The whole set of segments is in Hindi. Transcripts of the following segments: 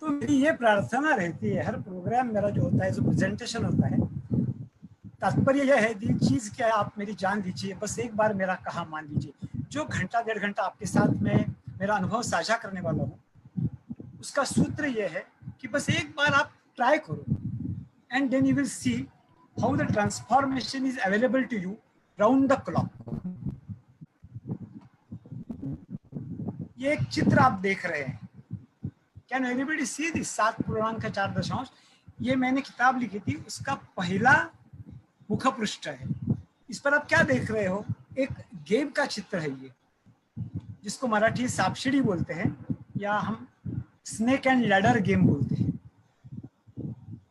तो मेरी ये प्रार्थना रहती है हर प्रोग्राम मेरा जो होता है, जो प्रेजेंटेशन होता है, तात्पर्य यह है कि चीज क्या आप मेरी जान लीजिए, बस एक बार मेरा कहा मान लीजिए। जो घंटा 1.5 घंटा आपके साथ में मेरा अनुभव साझा करने वाला हूँ, उसका सूत्र यह है कि बस एक बार आप ट्राई करो, and then you will see how the transformation is available to you round the clock. ये एक चित्र आप देख रहे हैं, कैन एवरीबॉडी सी दिस? 7.4 ये मैंने किताब लिखी थी, उसका पहला मुखपृष्ठ है। इस पर आप क्या देख रहे हो? एक गेम का चित्र है ये, जिसको मराठी सापशिड़ी बोलते हैं या हम स्नेक एंड लैडर गेम बोलते हैं।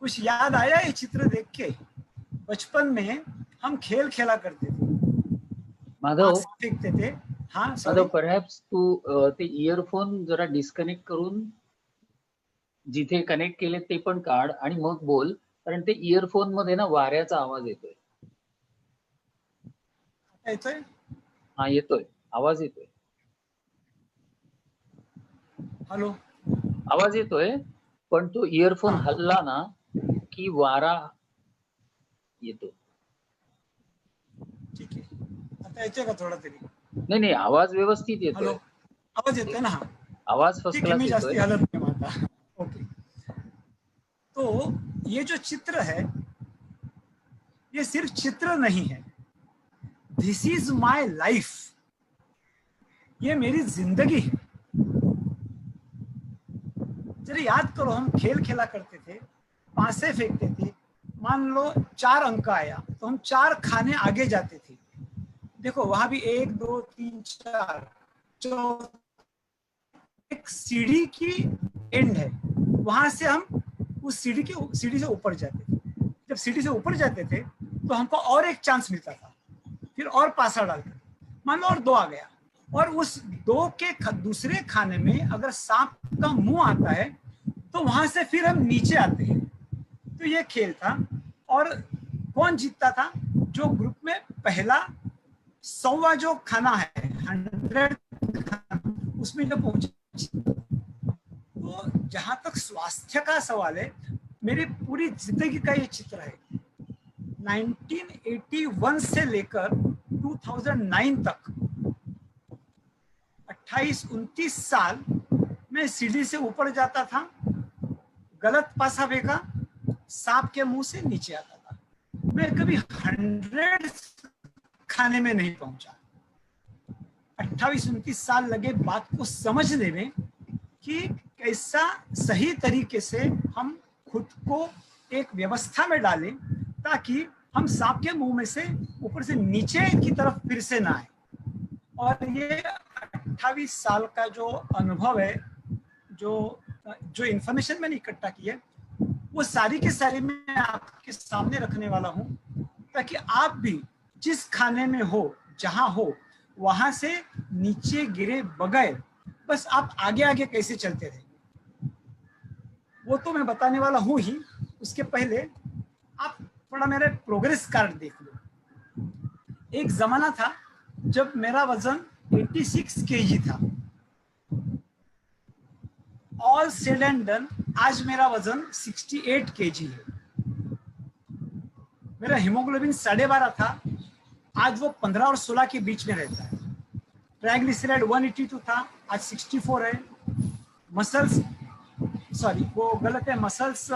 कुछ याद आया ये चित्र देख के? बचपन में हम खेल खेला करते थे, माधव फेकते थे। हाँ माधव, परहॅप्स तू ते इयरफोन जरा डिस्कनेक्ट करून जिथे कनेक्ट केले ते पण काढ आणि मग बोल, कारण ते इयरफोन मध्ये ना वाऱ्याचा आवाज येतोय. येतोय? हा येतोय, आवाज येतोय. हॅलो, आवाज येतोय, पण तो इयरफोन हल्ला ना की वारा येतो. ठीक आहे, आता येतोय का थोडा तरी? नाही नाही, आवाज व्यवस्थित येतोय. हॅलो, आवाज येतोय ना? आवाज फर्स्ट क्लास मी जास्ती येतोय. हलत नाही आता. ओके, तो ये जो चित्र है, ये सिर्फ चित्र नहीं है, दिस इज माय लाइफ। ये मेरी जिंदगी है। जरा याद करो, हम खेल खेला करते थे, पासे फेंकते थे, मान लो 4 अंक आया तो हम 4 खाने आगे जाते थे। देखो वहां भी 1 2 3 4 एक सीढ़ी की एंड है, वहां से हम उस सीढ़ी से ऊपर जाते थे। जब सीढ़ी से ऊपर जाते थे तो हमको और एक चांस मिलता था, फिर और पासा डालते थे, मान लो और 2 आ गया, और उस 2 के दूसरे खाने में अगर सांप का मुंह आता है तो वहां से फिर हम नीचे आते हैं। तो ये खेल था, और कौन जीतता था? जो ग्रुप में पहला 100वां जो खाना है, 100 उसमें जो पहुंचे। तो जहां तक स्वास्थ्य का सवाल है, मेरी पूरी जिंदगी का ये चित्र है। 1981 से लेकर 2009 तक 28-29 साल मैं सीढ़ी से ऊपर जाता था, गलत पासा फेंका, सांप के मुंह से नीचे आता था। मैं कभी 100 खाने में नहीं पहुंचा। 28-29 साल लगे बात को समझने में कि कैसा सही तरीके से हम खुद को एक व्यवस्था में डालें ताकि हम सांप के मुंह में से ऊपर से नीचे की तरफ फिर से ना आए। और ये 28 साल का जो अनुभव है, जो इंफॉर्मेशन मैंने इकट्ठा की है, वो सारी के सारी मैं आपके सामने रखने वाला हूं, ताकि आप भी जिस खाने में हो, जहां हो, वहां से नीचे गिरे बगैर बस आप आगे आगे कैसे चलते रहे, वो तो मैं बताने वाला हूं ही। उसके पहले आप थोड़ा मेरे प्रोग्रेस कार्ड देख लो। एक जमाना था जब मेरा वजन 86 kg था, ऑल सेड एंड डन आज मेरा वजन 68 kg है। मेरा हीमोग्लोबिन 12.5 था, आज वो 15 और 16 के बीच में रहता है। ट्राइग्लिसराइड 182 था, आज 64 है। मसल्स, सॉरी वो गलत है, मसल्स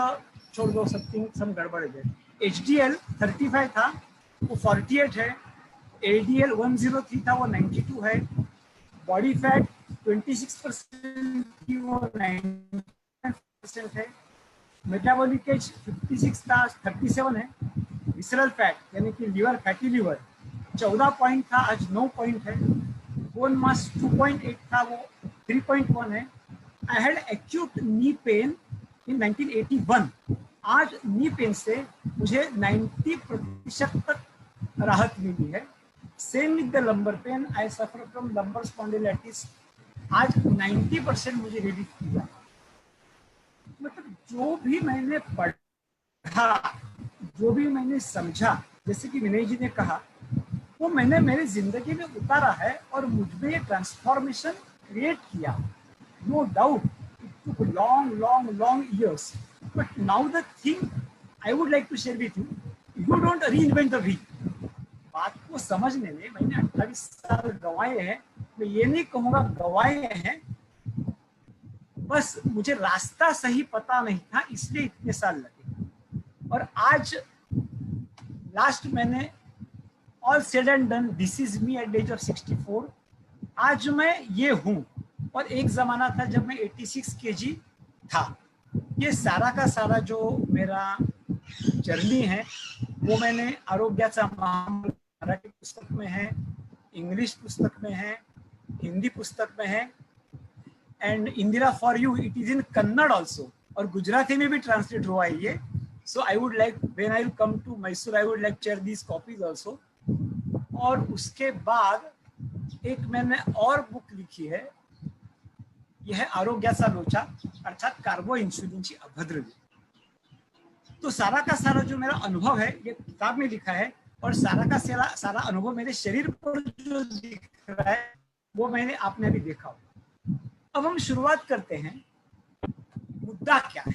छोड़ दो, सब गड़बड़ है। HDL 35 था, वो 48 है। LDL 103 था, वो 92 है। बॉडी फैट 26% थी, वो 9% है। मेटाबॉलिक एज 56 था, 37 है। विसरल फैट यानी कि लीवर, फैटी लीवर 14 पॉइंट था, आज 9 पॉइंट है। बोन मास 2.8 था, वो 3.1 है। I had acute knee pain in 1981, आज नी पेन से मुझे 90% तक राहत मिली है। Same with the lumbar pain, I suffer from lumbar spondylitis, आज 90% मुझे रिलीफ मिला। मतलब जो भी मैंने पढ़ा, जो भी मैंने समझा, जैसे कि विनय जी ने कहा, वो मैंने मेरी जिंदगी में उतारा है और मुझ में ये ट्रांसफॉर्मेशन क्रिएट किया। No doubt it took long years. But now the thing I would like to share with you, you don't reinvent the wheel. बात को समझने में मैंने 28 साल गंवाए हैं. मैं ये नहीं कहूँगा गंवाए हैं, बस मुझे रास्ता सही पता नहीं था इसलिए इतने साल लगे. और आज लास्ट मैंने all said and done, this is me at age of 64. आज मैं ये हूँ. और एक जमाना था जब मैं 86 kg था. ये सारा का सारा जो मेरा जर्नी है वो मैंने आरोग्याचा महामंत्र मराठी पुस्तक में है, इंग्लिश पुस्तक में है, हिंदी पुस्तक में है, and Indira for you it is in Kannada also, और गुजराती में भी ट्रांसलेट हुआ है ये. So I would like when I will come to Mysore I would like share these copies also. और उसके बाद एक मैंने और बुक लिखी है, यह है आरोग्याचा लोचा, अर्थात कार्बो इन्सुलिनची अभद्रवी. तो सारा का सारा जो मेरा अनुभव है ये किताब में लिखा है, और सारा का सारा अनुभव मेरे शरीर पर जो दिख रहा है वो मैंने आपने अभी देखा होगा. अब हम शुरुआत करते हैं. मुद्दा क्या है?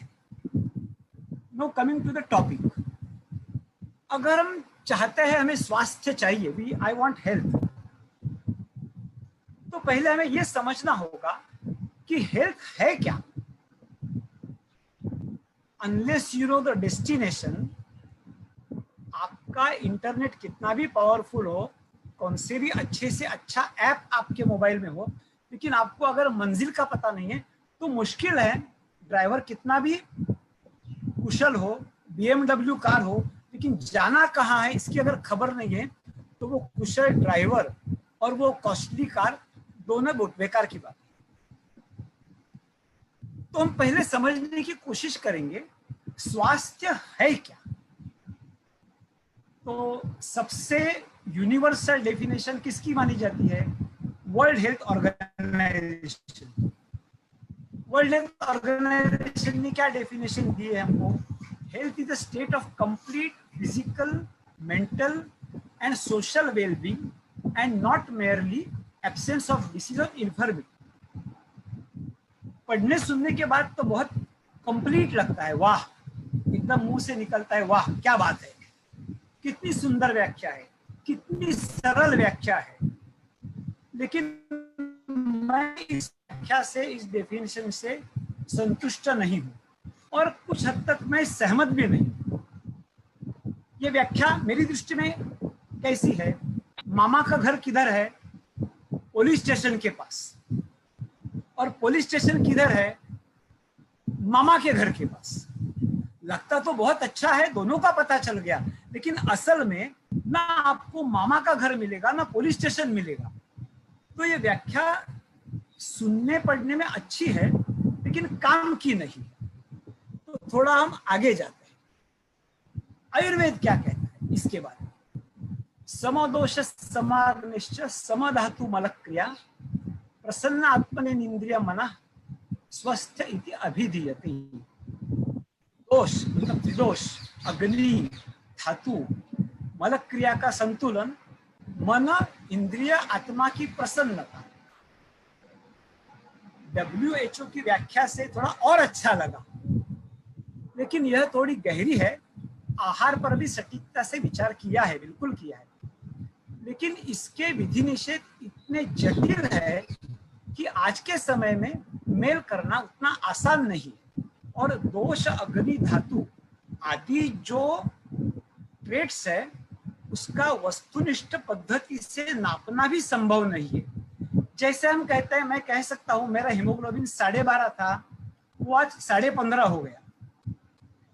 No coming to the topic. अगर हम चाहते हैं हमें स्वास्थ्य चाहिए, वी आई वांट हेल्थ, तो पहले हमें यह समझना होगा कि हेल्थ है क्या. Unless you know the destination, आपका इंटरनेट कितना भी पावरफुल हो, कौन से भी अच्छे से अच्छा ऐप आपके मोबाइल में हो, लेकिन आपको अगर मंजिल का पता नहीं है तो मुश्किल है. ड्राइवर कितना भी कुशल हो, BMW कार हो, लेकिन जाना कहाँ है इसकी अगर खबर नहीं है तो वो कुशल ड्राइवर और वो कॉस्टली कार दोनों बेकार की बात. तो हम पहले समझने की कोशिश करेंगे स्वास्थ्य है क्या. तो सबसे यूनिवर्सल डेफिनेशन किसकी मानी जाती है? World health organisation. World health organisation ने क्या डेफिनेशन दी है हमको? Health is the state of complete physical, mental and social wellbeing and not merely absence of disease और इन्फर्मिटी. पढ़ने सुनने के बाद तो बहुत कंप्लीट लगता है, वाह, एकदम मुंह से निकलता है, वाह क्या बात है, कितनी सुंदर व्याख्या है, कितनी सरल व्याख्या है. लेकिन मैं इस व्याख्या से, इस डेफिनेशन से संतुष्ट नहीं हूं, और कुछ हद तक मैं सहमत भी नहीं. ये व्याख्या मेरी दृष्टि में कैसी है? मामा का घर किधर है? पुलिस स्टेशन के पास. और पुलिस स्टेशन किधर है? मामा के घर के पास. लगता तो बहुत अच्छा है, दोनों का पता चल गया, लेकिन असल में ना आपको मामा का घर मिलेगा ना पुलिस स्टेशन मिलेगा. तो ये व्याख्या सुनने पढ़ने में अच्छी है लेकिन काम की नहीं. तो थोड़ा हम आगे जाते हैं. आयुर्वेद क्या कहता है इसके बारे में? समदोष समाग्निश्च समधातु मलक्रिया प्रसन्न आत्मनेन्द्रिय मनः स्वस्थ इति अभिधीयते. दोष मतलब त्रिदोष, अग्नि, धातु, मल क्रिया का संतुलन, मन, इंद्रिय, आत्मा की प्रसन्नता. WHO की व्याख्या से थोड़ा और अच्छा लगा, लेकिन यह थोड़ी गहरी है. आहार पर भी सटीकता से विचार किया है, बिल्कुल किया है, लेकिन इसके विधि निषेध इतने जटिल है कि आज के समय में मेल करना उतना आसान नहीं है. और दोष, अग्नि, धातु आदि जो ट्रेट्स है उसका वस्तुनिष्ठ पद्धति से नापना भी संभव नहीं है. जैसे हम कहते हैं, मैं कह सकता हूं मेरा हीमोग्लोबिन 12.5 था, वो आज 15.5 हो गया.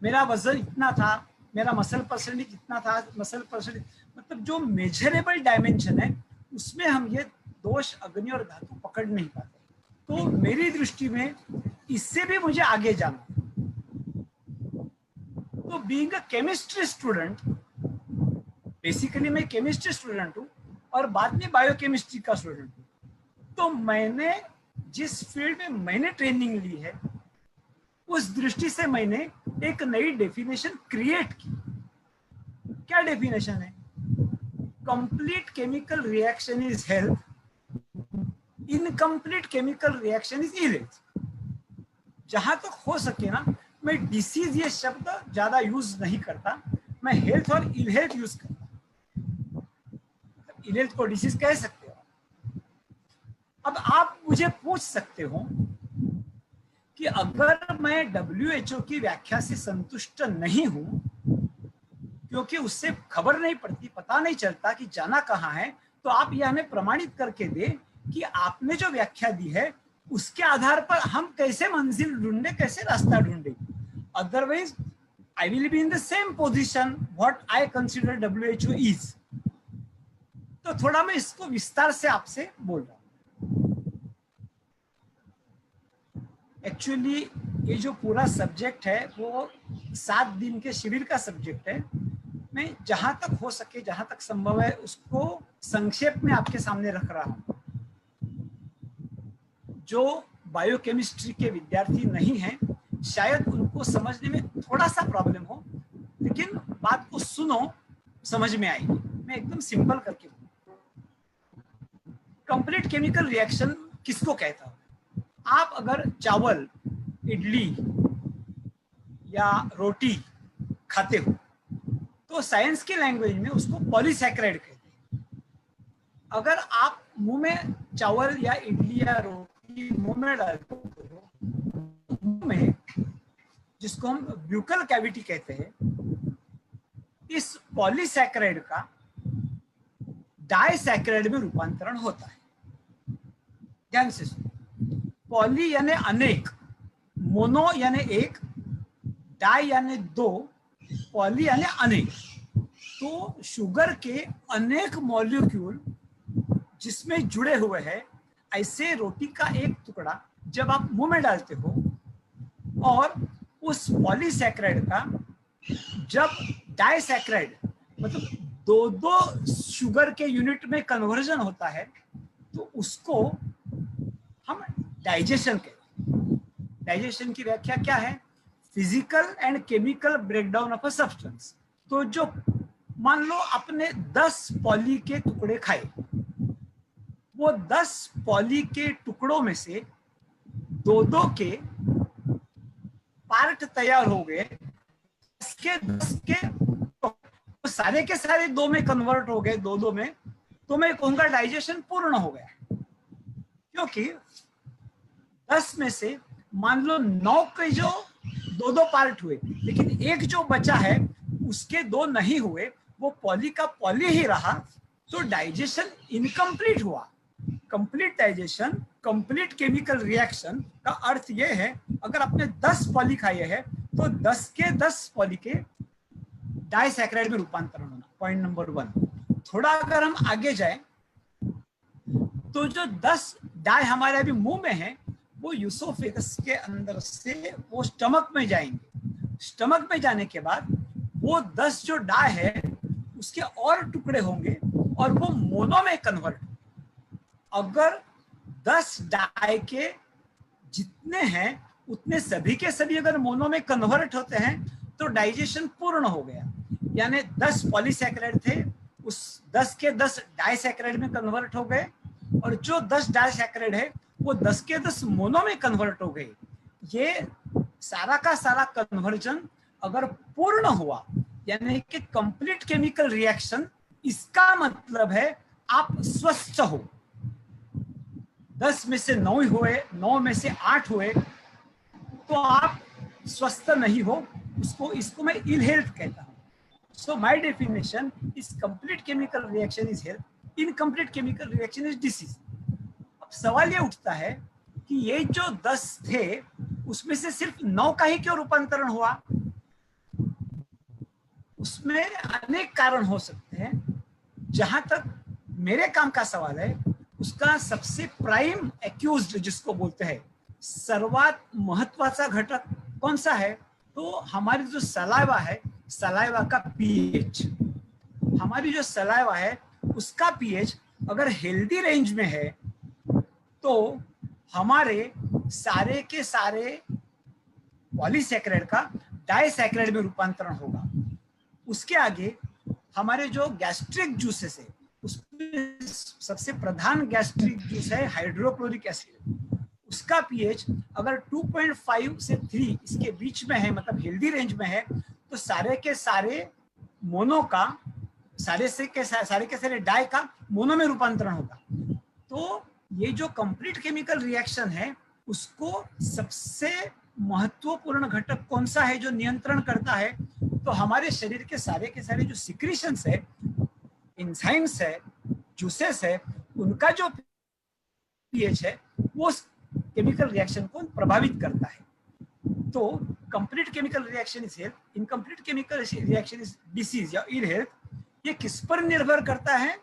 मेरा वजन इतना था, मेरा मसल परसेंटेज इतना था, मसल परसेंटेज मतलब जो मेजरेबल डायमेंशन है उसमें हम ये दोष, अग्नि और धातु पकड़ नहीं पाते. तो मेरी दृष्टि में इससे भी मुझे आगे जाना. तो being a chemistry student, basically मैं केमिस्ट्री स्टूडेंट हूँ और बाद में बायोकेमिस्ट्री का स्टूडेंट हूँ. तो मैंने जिस फील्ड में मैंने ट्रेनिंग ली है उस दृष्टि से मैंने एक नई डेफिनेशन क्रिएट की. क्या डेफिनेशन है? Complete chemical reaction is health, incomplete chemical reaction is ill health. जहां तक हो सके ना, मैं डिसीज ये शब्द ज्यादा यूज नहीं करता, मैं हेल्थ और इल हेल्थ यूज करता। इल हेल्थ को डिसीज कह सकते हो। अब आप मुझे पूछ सकते हो कि अगर मैं WHO की व्याख्या से संतुष्ट नहीं हूं, क्योंकि उससे खबर नहीं पड़ती, पता नहीं चलता कि जाना कहाँ है, तो आप ये हमें प्रमाणित करके दे कि आपने जो व्याख्या दी है उसके आधार पर हम कैसे मंजिल ढूंढे, कैसे रास्ता ढूंढे। Otherwise I will be in the same position what I consider WHO is. तो थोड़ा मैं इसको विस्तार से आपसे बोल रहा हूं। एक्चुअली ये जो पूरा सब्जेक्ट है वो 7 दिन के शिविर का सब्जेक्ट है। मैं जहां तक हो सके, जहां तक संभव है, उसको संक्षेप में आपके सामने रख रहा हूं। जो बायोकेमिस्ट्री के विद्यार्थी नहीं हैं, शायद उनको समझने में थोड़ा सा प्रॉब्लम हो, लेकिन बात को सुनो, समझ में आएगी। मैं एकदम सिंपल करके कंप्लीट केमिकल रिएक्शन किसको कहता हूं? आप अगर चावल, इडली या रोटी खाते हो तो साइंस की लैंग्वेज में उसको पॉलीसैकेराइड कहते हैं। अगर आप मुंह में चावल या इडली या रोटी मुंह में डालते हो, मुंह में, जिसको हम ब्यूकल कैविटी कहते हैं, इस पॉलीसैकेराइड का डाइसैकेराइड में रूपांतरण होता है। ध्यान से सुनो। पॉली यानी अनेक, मोनो यानी एक, डाई यानी दो, पॉली यानी अनेक। तो शुगर के अनेक मॉलिक्यूल जिसमें जुड़े हुए हैं, ऐसे रोटी का एक टुकड़ा जब आप मुंह में डालते हो और उस पॉलीसैकेराइड का जब डाइसैकेराइड मतलब दो दो शुगर के यूनिट में कन्वर्जन होता है, तो उसको हम डाइजेशन कहते हैं। डाइजेशन की व्याख्या क्या है? Physical and chemical breakdown of a substance. तो जो मान लो आपने 10 पॉली के टुकड़े खाए, वो 10 पॉली के टुकड़ों में से दो दो के पार्ट तैयार हो गए, इसके 10 के तो सारे के सारे दो में कन्वर्ट हो गए, दो दो में, तो मैं कहूंगा डाइजेशन पूर्ण हो गया। क्योंकि 10 में से मान लो 9 के जो दो दो पार्ट हुए, लेकिन एक जो बचा है उसके दो नहीं हुए, वो पॉली का पॉली ही रहा, तो डाइजेशन इनकम्प्लीट हुआ। Complete digestion, complete chemical reaction का अर्थ यह है, अगर आपने 10 पॉली खाए हैं तो 10 के 10 पॉली के डाइसैकेराइड में रूपांतरण होना। Point number 1। थोड़ा अगर हम आगे जाएं तो जो 10 डाई हमारे अभी मुंह में है, वो यूसोफेगस के अंदर से वो स्टमक में जाएंगे। स्टमक में जाने के बाद वो 10 जो डाई है उसके और टुकड़े होंगे और वो मोनो में कन्वर्ट। अगर 10 डाई के जितने हैं उतने सभी के सभी अगर मोनो में कन्वर्ट होते हैं तो डाइजेशन पूर्ण हो गया। यानी 10 पॉलीसैकेराइड थे, उस 10 के 10 डाइसैकेराइड में कन्वर्ट हो गए, और जो 10 डाइसैकेराइड है वो 10 के 10 मोनो में कन्वर्ट हो गए। ये सारा का सारा कन्वर्जन अगर पूर्ण हुआ, यानी कि कंप्लीट केमिकल रिएक्शन, इसका मतलब है आप स्वस्थ हो। 10 में से 9 हुए, 9 में से 8 हुए, तो आप स्वस्थ नहीं हो। इसको मैं इल हेल्थ कहता हूं। So my definition is complete chemical reaction is health, incomplete chemical reaction is disease. अब सवाल ये उठता है कि ये जो 10 थे उसमें से सिर्फ 9 का ही क्यों रूपांतरण हुआ? उसमें अनेक कारण हो सकते हैं। जहां तक मेरे काम का सवाल है, उसका सबसे प्राइम एक्यूज्ड जिसको बोलते हैं, सर्वात महत्वाचा घटक कौन सा है? तो हमारी जो सलाइवा है, सलाइवा का पीएच। हमारी जो सलाइवा है उसका पीएच अगर हेल्दी रेंज में है तो हमारे सारे के सारे पॉलीसैकेराइड का डाइसैकेराइड में रूपांतरण होगा। उसके आगे हमारे जो गैस्ट्रिक जूसेस है, उसमें सबसे प्रधान गैस्ट्रिक जूस है हाइड्रोक्लोरिक एसिड। उसका पीएच अगर 2.5 से 3 इसके बीच में है, मतलब हेल्दी रेंज में है, तो सारे के सारे मोनो का, सारे के सारे डाई का मोनो में रूपांतरण होगा। तो ये जो कंप्लीट केमिकल रिएक्शन है, उसको सबसे महत्वपूर्ण घटक कौन सा है जो नियंत्रण करता है? तो हमारे शरीर के सारे जो सिक्रीशंस है, एंजाइम्स है, जूसेस है, उनका जो पीएच है वो केमिकल रिएक्शन को प्रभावित करता है। तो complete chemical reaction is health, incomplete chemical reaction is disease या इल हेल्थ। ये किस पर निर्भर करता है?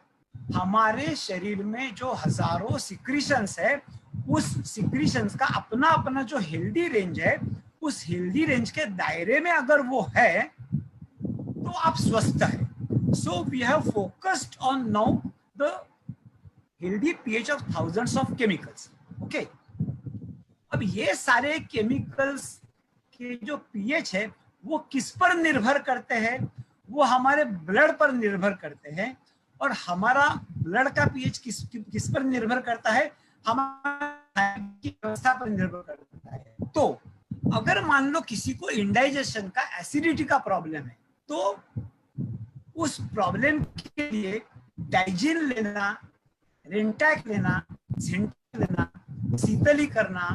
हमारे शरीर में जो हजारों सिक्रीशंस है, उस सिक्रीशंस का अपना अपना जो हेल्दी रेंज है, उस हेल्दी रेंज के दायरे में अगर वो है तो आप स्वस्थ है। So we have focused on now the healthy pH of thousands of chemicals. Okay, अब ये सारे केमिकल्स के जो पीएच है वो किस पर निर्भर करते हैं? वो हमारे ब्लड पर निर्भर करते हैं। और हमारा ब्लड का पीएच किस पर निर्भर करता है? हमारी व्यवस्था पर निर्भर करता है। तो अगर मान लो किसी को इंडाइजेशन का, एसिडिटी का प्रॉब्लम है, तो उस प्रॉब्लम के लिए डाइजिन लेना, रेंटैक लेना, झेंटैक लेना, शीतली करना,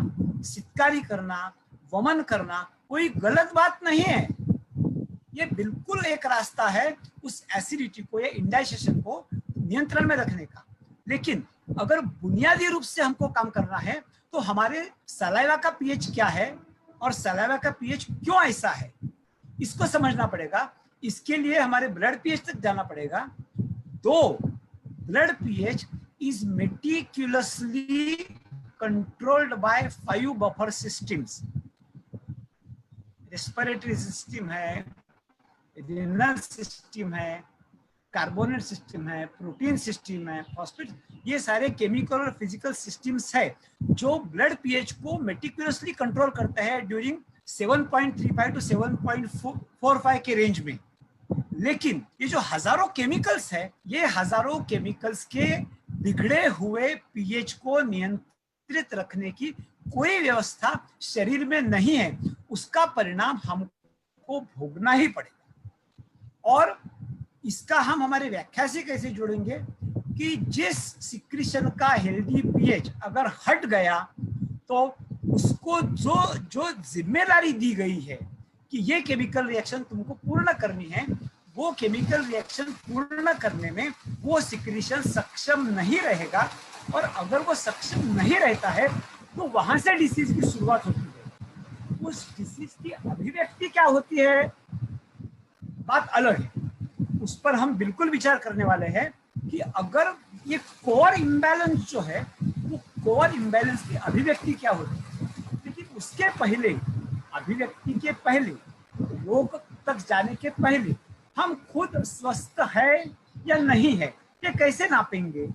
सितकारी करना, वमन करना कोई गलत बात नहीं है। ये बिल्कुल एक रास्ता है उस एसिडिटी को या इंडाइजेशन को नियंत्रण में रखने का। लेकिन अगर बुनियादी रूप से हमको काम करना है तो हमारे सलाइवा का पीएच क्या है और सलाइवा का पीएच क्यों ऐसा है, इसको समझना पड़ेगा। इसके लिए हमारे ब्लड पीएच तक जाना पड़ेगा। तो blood pH is meticulously controlled by 5 buffer systems. Respiratory system है, रेनल सिस्टम है, कार्बोनेट सिस्टम है, प्रोटीन सिस्टम है, फॉस्फेट, ये सारे केमिकल और फिजिकल सिस्टम्स है जो ब्लड पीएच को मेटिकुलसली कंट्रोल करते हैं ड्यूरिंग 7.35 टू 7.45 के रेंज में। लेकिन ये जो हजारों केमिकल्स है, ये हजारों केमिकल्स के बिगड़े हुए पीएच को नियंत्रित रखने की कोई व्यवस्था शरीर में नहीं है। उसका परिणाम हमको भोगना ही पड़ेगा। और इसका हम हमारे व्याख्या से कैसे जोड़ेंगे कि जिस सिक्रीशन का हेल्दी पीएच अगर हट गया तो उसको जो जिम्मेदारी दी गई है कि ये केमिकल रिएक्शन तुमको पूर्ण करनी है, वो केमिकल रिएक्शन पूर्ण करने में वो सिक्रीशन सक्षम नहीं रहेगा। और अगर वो सक्षम नहीं रहता है तो वहां से डिसीज की शुरुआत होती है। उस डिसीज की अभिव्यक्ति क्या होती है, बात अलग है, उस पर हम बिल्कुल विचार करने वाले हैं कि अगर ये कोर इम्बैलेंस जो है, वो कोर इम्बैलेंस की अभिव्यक्ति क्या होती है। लेकिन उसके पहले, अभिव्यक्ति के पहले, रोग तक जाने के पहले हम खुद स्वस्थ है या नहीं है, ये कैसे नापेंगे?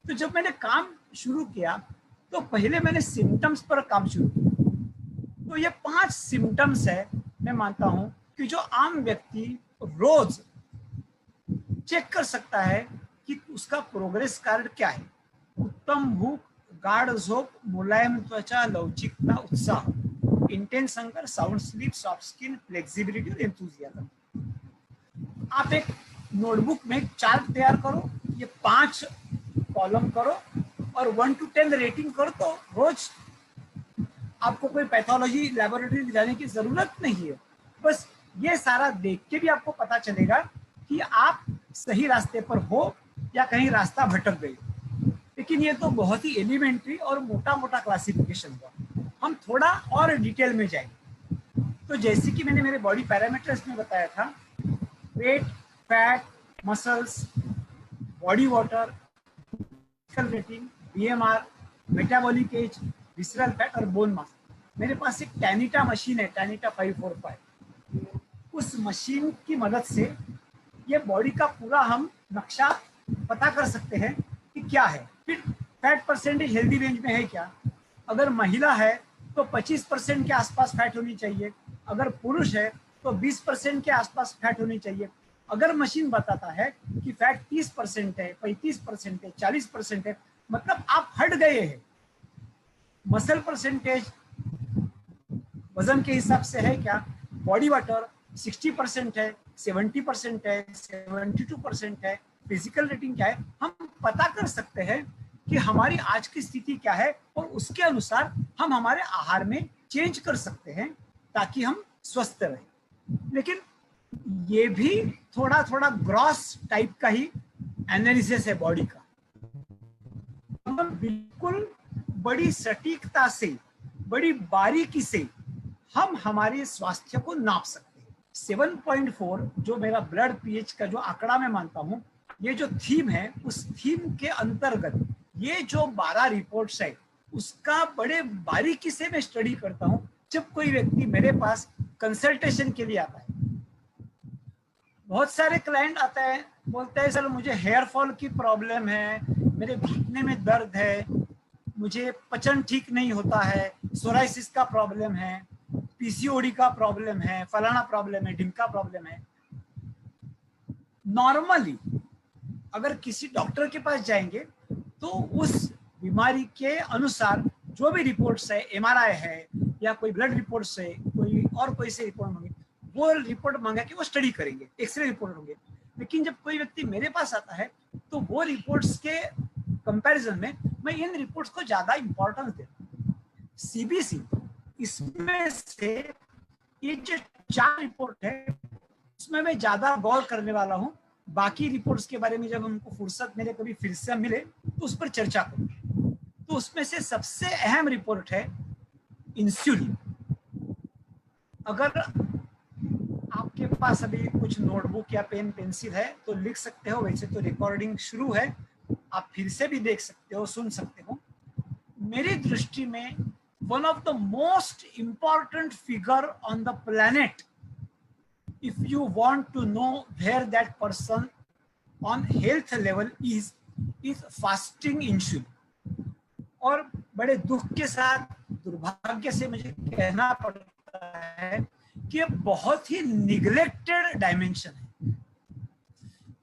तो जब मैंने काम शुरू किया तो पहले मैंने सिम्टम्स पर काम शुरू किया। तो ये 5 सिम्टम्स है, मैं मानता हूं कि जो आम व्यक्ति रोज चेक कर सकता है कि उसका प्रोग्रेस कार्ड क्या है। उत्तम भूख, गाढ़ झोप, मुलायम त्वचा, लवचिकता, उत्साह, intense hunger, sound sleep, soft skin, flexibility और एंथुसियाज्म। आप एक नोटबुक में एक चार्ट तैयार करो, ये 5 कॉलम करो और 1 to 10 रेटिंग करो। तो रोज आपको कोई पैथोलॉजी लैबोरेटरी जाने की जरूरत नहीं है। बस ये सारा देख के भी आपको पता चलेगा कि आप सही रास्ते पर हो या कहीं रास्ता भटक गए। लेकिन ये तो बहुत ही एलिमेंट्री और मोटा मोटा क्लासिफिकेशन हुआ। हम थोड़ा और डिटेल में जाएंगे। तो जैसे कि मैंने मेरे बॉडी पैरामीटर्स में बताया था, weight, fat, muscles, body water, rating, BMR, metabolic age, visceral fat और बोन मास। मेरे पास एक टैनिटा मशीन है, टैनिटा 545। उस मशीन की मदद से ये बॉडी का पूरा हम नक्शा पता कर सकते हैं कि क्या है। फिर फैट परसेंटेज हेल्दी रेंज में है क्या, अगर महिला है तो 25% के आसपास फैट होनी चाहिए, अगर पुरुष है तो 20% के आसपास फैट होनी चाहिए। अगर मशीन बताता है कि फैट 30% है, 35% है, 40% है, मतलब आप हट गए हैं। मसल परसेंटेज वजन के हिसाब से है क्या, बॉडी वाटर 60% है, 70% है, 72% है, फिजिकल रेटिंग क्या है, हम पता कर सकते हैं कि हमारी आज की स्थिति क्या है और उसके अनुसार हम हमारे आहार में चेंज कर सकते हैं ताकि हम स्वस्थ रहें। लेकिन ये भी थोड़ा थोड़ा ग्रॉस टाइप का ही एनालिसिस है बॉडी का। हम बिल्कुल बड़ी सटीकता से, बड़ी बारीकी से हम हमारे स्वास्थ्य को नाप सकते हैं। 7.4 जो मेरा ब्लड पीएच का जो आंकड़ा मैं मानता हूं, ये जो थीम है, उस थीम के अंतर्गत ये जो 12 रिपोर्ट्स है उसका बड़े बारीकी से मैं स्टडी करता हूं। जब कोई व्यक्ति मेरे पास कंसल्टेशन के लिए आता है, बहुत सारे क्लाइंट आते हैं, बोलते हैं सर मुझे हेयर फॉल की प्रॉब्लम है, मेरे घुटने में दर्द है, मुझे पचन ठीक नहीं होता है, सोराइसिस का प्रॉब्लम है, पीसीओडी का प्रॉब्लम है, फलाना प्रॉब्लम है, ढिमका प्रॉब्लम है। नॉर्मली अगर किसी डॉक्टर के पास जाएंगे तो उस बीमारी के अनुसार जो भी रिपोर्ट्स है, एमआरआई है या कोई ब्लड रिपोर्ट्स है, कोई से रिपोर्ट मांगे, वो रिपोर्ट मांगा कि वो स्टडी करेंगे, एक्सरे रिपोर्ट होंगे। लेकिन जब कोई व्यक्ति मेरे पास आता है तो वो रिपोर्ट्स के कंपैरिजन में मैं इन रिपोर्ट्स को ज्यादा इंपॉर्टेंस देता हूँ। सीबीसी इसमें से ये जो 4 रिपोर्ट है उसमें मैं ज्यादा गौर करने वाला हूँ। बाकी रिपोर्ट्स के बारे में जब हमको फुर्सत मिले, कभी फिर से मिले तो उस पर चर्चा करूँ। तो उसमें से सबसे अहम रिपोर्ट है इंसुलिन। अगर आपके पास अभी कुछ नोटबुक या पेन पेंसिल है तो लिख सकते हो, वैसे तो रिकॉर्डिंग शुरू है, आप फिर से भी देख सकते हो, सुन सकते हो। मेरी दृष्टि में one of the most important figure on the planet if you want to know where that person on health level is fasting insulin। और बड़े दुख के साथ, दुर्भाग्य से मुझे कहना पड़ता है कि ये बहुत ही निग्लेक्टेड डायमेंशन है।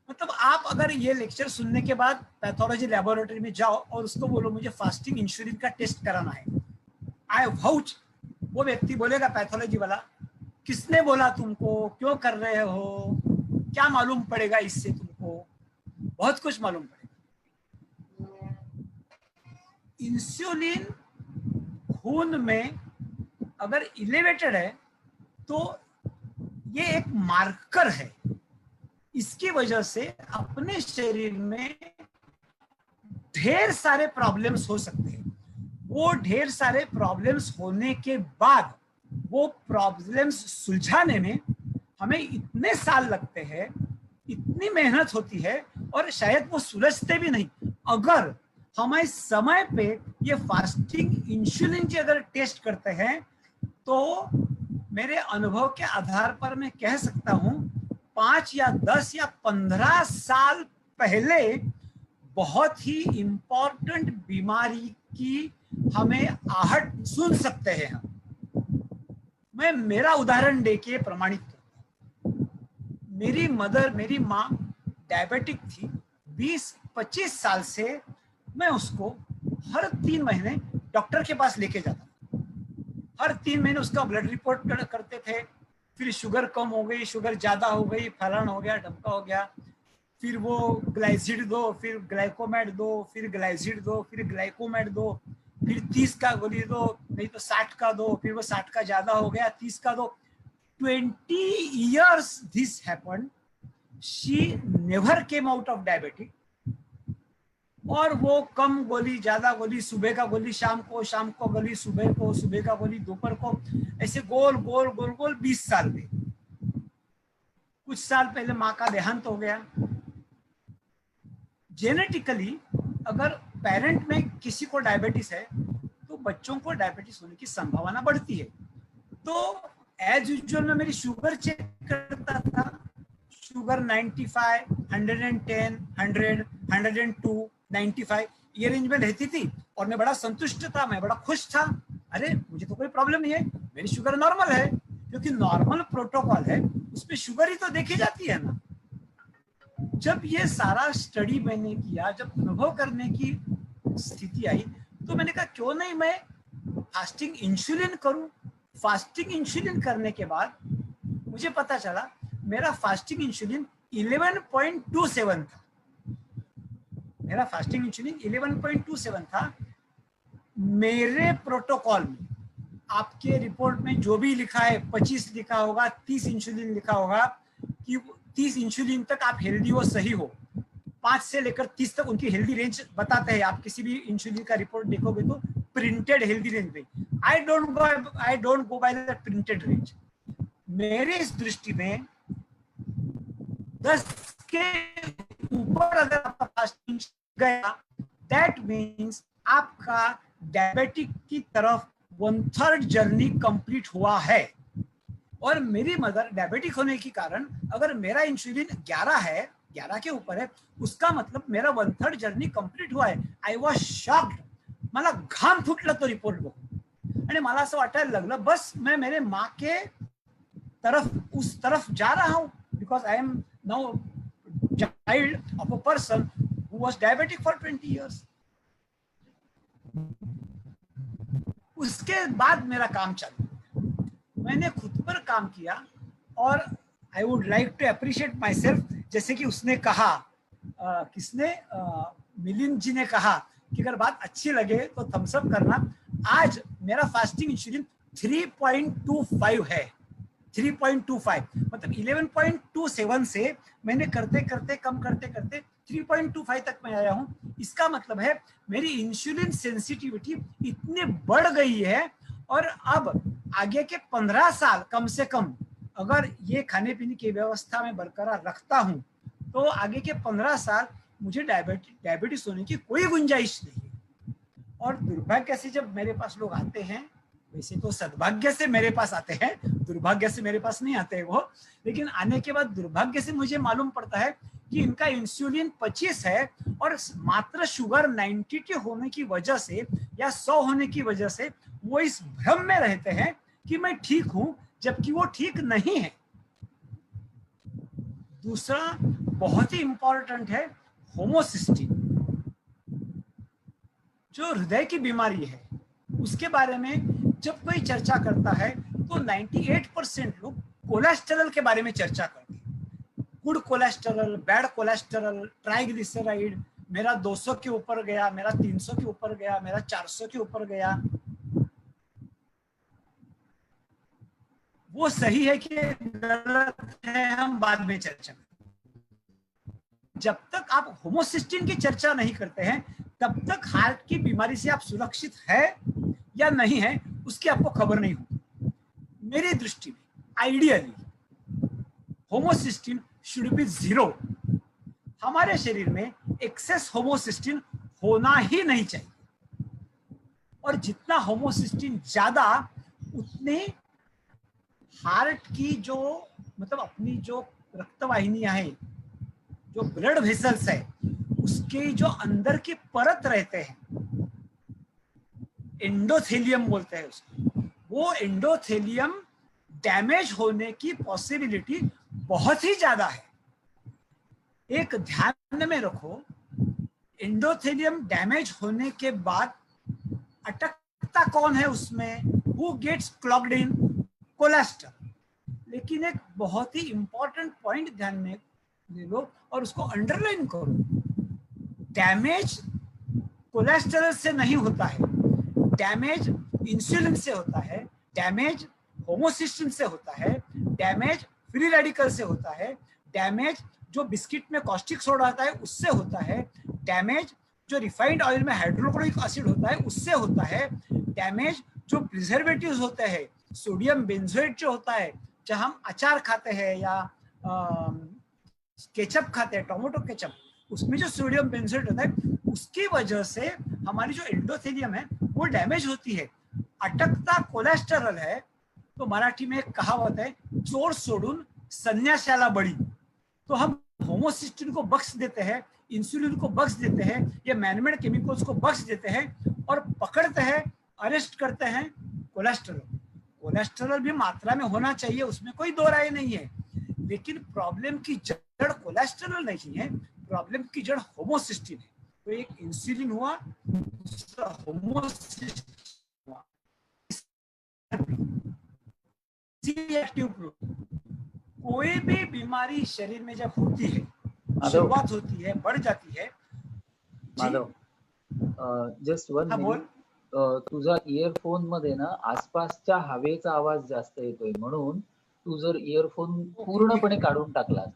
मतलब आप अगर ये लेक्चर सुनने के बाद पैथोलॉजी लैबोरेटरी में जाओ और उसको बोलो मुझे फास्टिंग इंसुलिन का टेस्ट कराना है, आई वाउच, वो व्यक्ति बोलेगा पैथोलॉजी वाला, किसने बोला तुमको, क्यों कर रहे हो, क्या मालूम पड़ेगा इससे तुमको, बहुत कुछ मालूम पड़ेगा। इंसुलिन खून में अगर इलेवेटेड है तो ये एक मार्कर है। इसकी वजह से अपने शरीर में ढेर सारे प्रॉब्लम्स हो सकते हैं। वो ढेर सारे प्रॉब्लम्स होने के बाद वो प्रॉब्लम्स सुलझाने में हमें इतने साल लगते हैं, इतनी मेहनत होती है और शायद वो सुलझते भी नहीं। अगर हमें समय पे ये फास्टिंग इंसुलिन की अगर टेस्ट करते हैं तो मेरे अनुभव के आधार पर मैं कह सकता हूं 5 या 10 या 15 साल पहले बहुत ही इंपॉर्टेंट बीमारी की हमें आहट सुन सकते हैं हम। मैं मेरा उदाहरण देके प्रमाणित करता हूं। मेरी माँ डायबिटिक थी। 20-25 साल से मैं उसको हर 3 महीने डॉक्टर के पास लेके जाता था। हर 3 महीने उसका ब्लड रिपोर्ट करते थे, फिर शुगर कम हो गई, शुगर ज्यादा हो गई, फलान हो गया, ढमका हो गया, फिर वो ग्लाइसिड दो, फिर ग्लाइकोमेट दो, फिर ग्लाइसिड दो, फिर ग्लाइकोमेट दो, फिर 30 का गोली दो, नहीं तो 60 का दो, फिर वो 60 का ज्यादा हो गया, 30 का दो। 20 years this happened. She never came out of diabetic। और वो कम गोली, ज्यादा गोली, सुबह का गोली शाम को गोली सुबह को, सुबह का गोली दोपहर को, ऐसे गोल गोल गोल गोल 20 साल में। कुछ साल पहले माँ का देहांत हो गया। जेनेटिकली अगर पेरेंट में किसी को डायबिटीज है तो बच्चों को डायबिटीज होने की संभावना बढ़ती है। तो एज यूजुअल में मेरी शुगर चेक करता था, शुगर 95, 110, 100, 102, 95 ये रेंज में रहती थी और मैं बड़ा संतुष्ट था, मैं बड़ा खुश था। अरे मुझे तो कोई प्रॉब्लम नहीं है, मेरी शुगर नॉर्मल है, क्योंकि नॉर्मल प्रोटोकॉल है, उसमें शुगर ही तो देखी जाती है ना। जब ये सारा स्टडी मैंने किया, जब अनुभव करने की स्थिति आई तो मैंने कहा क्यों नहीं मैं फास्टिंग इंसुलिन करूं। फास्टिंग इंसुलिन करने के बाद मुझे पता चला मेरा फास्टिंग इंसुलिन 11.27 था। मेरा फास्टिंग इंसुलिन 11.27 था। मेरे प्रोटोकॉल में, आपके रिपोर्ट में जो भी लिखा है 25 लिखा होगा, 30 इंसुलिन लिखा होगा कि 30 इंसुलिन तक आप हेल्दी हो, सही हो। 5 से लेकर 30 तक उनकी हेल्दी रेंज बताते हैं। आप किसी भी इंसुलिन का रिपोर्ट देखोगे तो प्रिंटेड हेल्दी रेंज में, I don't go by the printed range. मेरे इस दृष्टि में 10 के ऊपर अगर आपका फास्टिंग गया, दैट मीन्स आपका डायबिटिक की तरफ 1/3 जर्नी कंप्लीट हुआ है। और मेरी मदर डायबिटिक होने के कारण अगर मेरा इंसुलिन 11 है, 11 के ऊपर है, उसका मतलब मेरा 1/3 जर्नी कंप्लीट हुआ है। I was shocked. मला घाम फुटलं तो रिपोर्ट बघून, आणि मला असं वाटायला लागलं बस मैं मेरे माँ के तरफ, उस तरफ जा रहा हूँ, because I am now child of a person who was diabetic for 20 years. उसके बाद मेरा काम चालू, मैंने खुद पर काम किया और I would like to appreciate myself. जैसे कि उसने कहा, किसने, मिलिंद जी ने कहा कि अगर बात अच्छी लगे तो थम्स अप करना। आज मेरा फास्टिंग इंसुलिन 3.25 है। 3.25 मतलब 11.27 से मैंने करते करते कम करते करते 3.25 तक मैं आया हूं। इसका मतलब है मेरी इंसुलिन सेंसिटिविटी इतनी बढ़ गई है, और अब आगे के 15 साल कम से कम अगर ये खाने पीने की व्यवस्था में बरकरार रखता हूं तो आगे के 15 साल मुझे डायबिटीज होने की कोई गुंजाइश नहीं है। और दुर्भाग्य से जब मेरे पास लोग आते हैं, वैसे तो सद्भाग्य से मेरे पास आते हैं, दुर्भाग्य से मेरे पास नहीं आते वो, लेकिन आने के बाद दुर्भाग्य से मुझे मालूम पड़ता है कि इनका इंसुलिन 25 है और मात्र शुगर 90 होने की वजह से या 100 होने की वजह से वो इस भ्रम में रहते हैं कि मैं ठीक हूं, जबकि वो ठीक नहीं है। दूसरा बहुत ही इंपॉर्टेंट है होमोसिस्टीन, जो हृदय की बीमारी है। उसके बारे में जब कोई चर्चा करता है तो 98% लोग कोलेस्टेरॉल के बारे में चर्चा करते हैं। Good cholesterol, bad cholesterol, triglyceride, मेरा 200 के ऊपर गया, मेरा 300 के ऊपर गया, मेरा 400 के ऊपर गया। वो सही है कि गलत है, हम बाद में चर्चा करें। जब तक आप होमोसिस्टीन की चर्चा नहीं करते हैं तब तक हार्ट की बीमारी से आप सुरक्षित है या नहीं है उसकी आपको खबर नहीं होती। मेरी दृष्टि में आइडियली होमोसिस्टीन शुड बी 0। हमारे शरीर में एक्सेस होमोसिस्टीन होना ही नहीं चाहिए, और जितना होमोसिस्टीन ज्यादा उतनी हार्ट की जो मतलब अपनी जो रक्तवाहिनियां हैं, जो ब्लड वेसल्स है, उसके जो अंदर की परत रहते हैं, एंडोथेलियम बोलते हैं उसको, वो एंडोथेलियम डैमेज होने की पॉसिबिलिटी बहुत ही ज्यादा है। एक ध्यान में रखो, एंडोथेलियम डैमेज होने के बाद अटकता कौन है उसमें? Who gets clogged in? Cholesterol. लेकिन एक बहुत ही इंपॉर्टेंट पॉइंट ध्यान में ले लो और उसको अंडरलाइन करो, डैमेज कोलेस्ट्रॉल से नहीं होता है, डैमेज इंसुलिन से होता है, डैमेज होमोसिस्टीन से होता है, डैमेज फ्री रेडिकल से होता है, डैमेज जो बिस्किट में कॉस्टिक सोडा होता है उससे होता है, डैमेज जो रिफाइंड ऑयल में हाइड्रोक्लोरिक एसिड होता है उससे होता है, डैमेज जो प्रिजर्वेटिव्स होते हैं, सोडियम बेंजोएट जो होता है, जब हम अचार खाते हैं या केचप खाते हैं, टोमेटो केचप, उसमें जो सोडियम बेंजोएट होता है उसकी वजह से हमारी जो एंडोथेलियम है वो डैमेज होती है। अटकता कोलेस्टेरॉल है तो मराठी में एक कहावत है, चोर सोडून संन्याशाला बळी। तो हम होमोसिस्टीन को बख्श देते हैं, इंसुलिन को बख्श देते हैं, ये मैनमेड केमिकल्स को बख्श देते हैं और पकड़ते हैं, अरेस्ट करते हैं कोलेस्ट्रॉल। कोलेस्ट्रॉल भी मात्रा में होना चाहिए, उसमें कोई दो राय नहीं है, लेकिन प्रॉब्लम की जड़ कोलेस्ट्रॉल नहीं है, प्रॉब्लम की जड़ होमोसिस्टीन है। तो एक इंसुलिन हुआ, दूसरा होमोसिस्टीन हुआ। Reactive protein. कोई भी बीमारी शरीर में जब होती है, माधव, शुरुआत होती है, बढ़ जाती है। माधव, जस्ट वन हाँ बोल। मिनिट. तुझा इयरफोन मध्ये ना आसपासच्या हवेचा आवाज जास्त येतोय, म्हणून तू जर इयरफोन पूर्णपणे काढून टाकलास.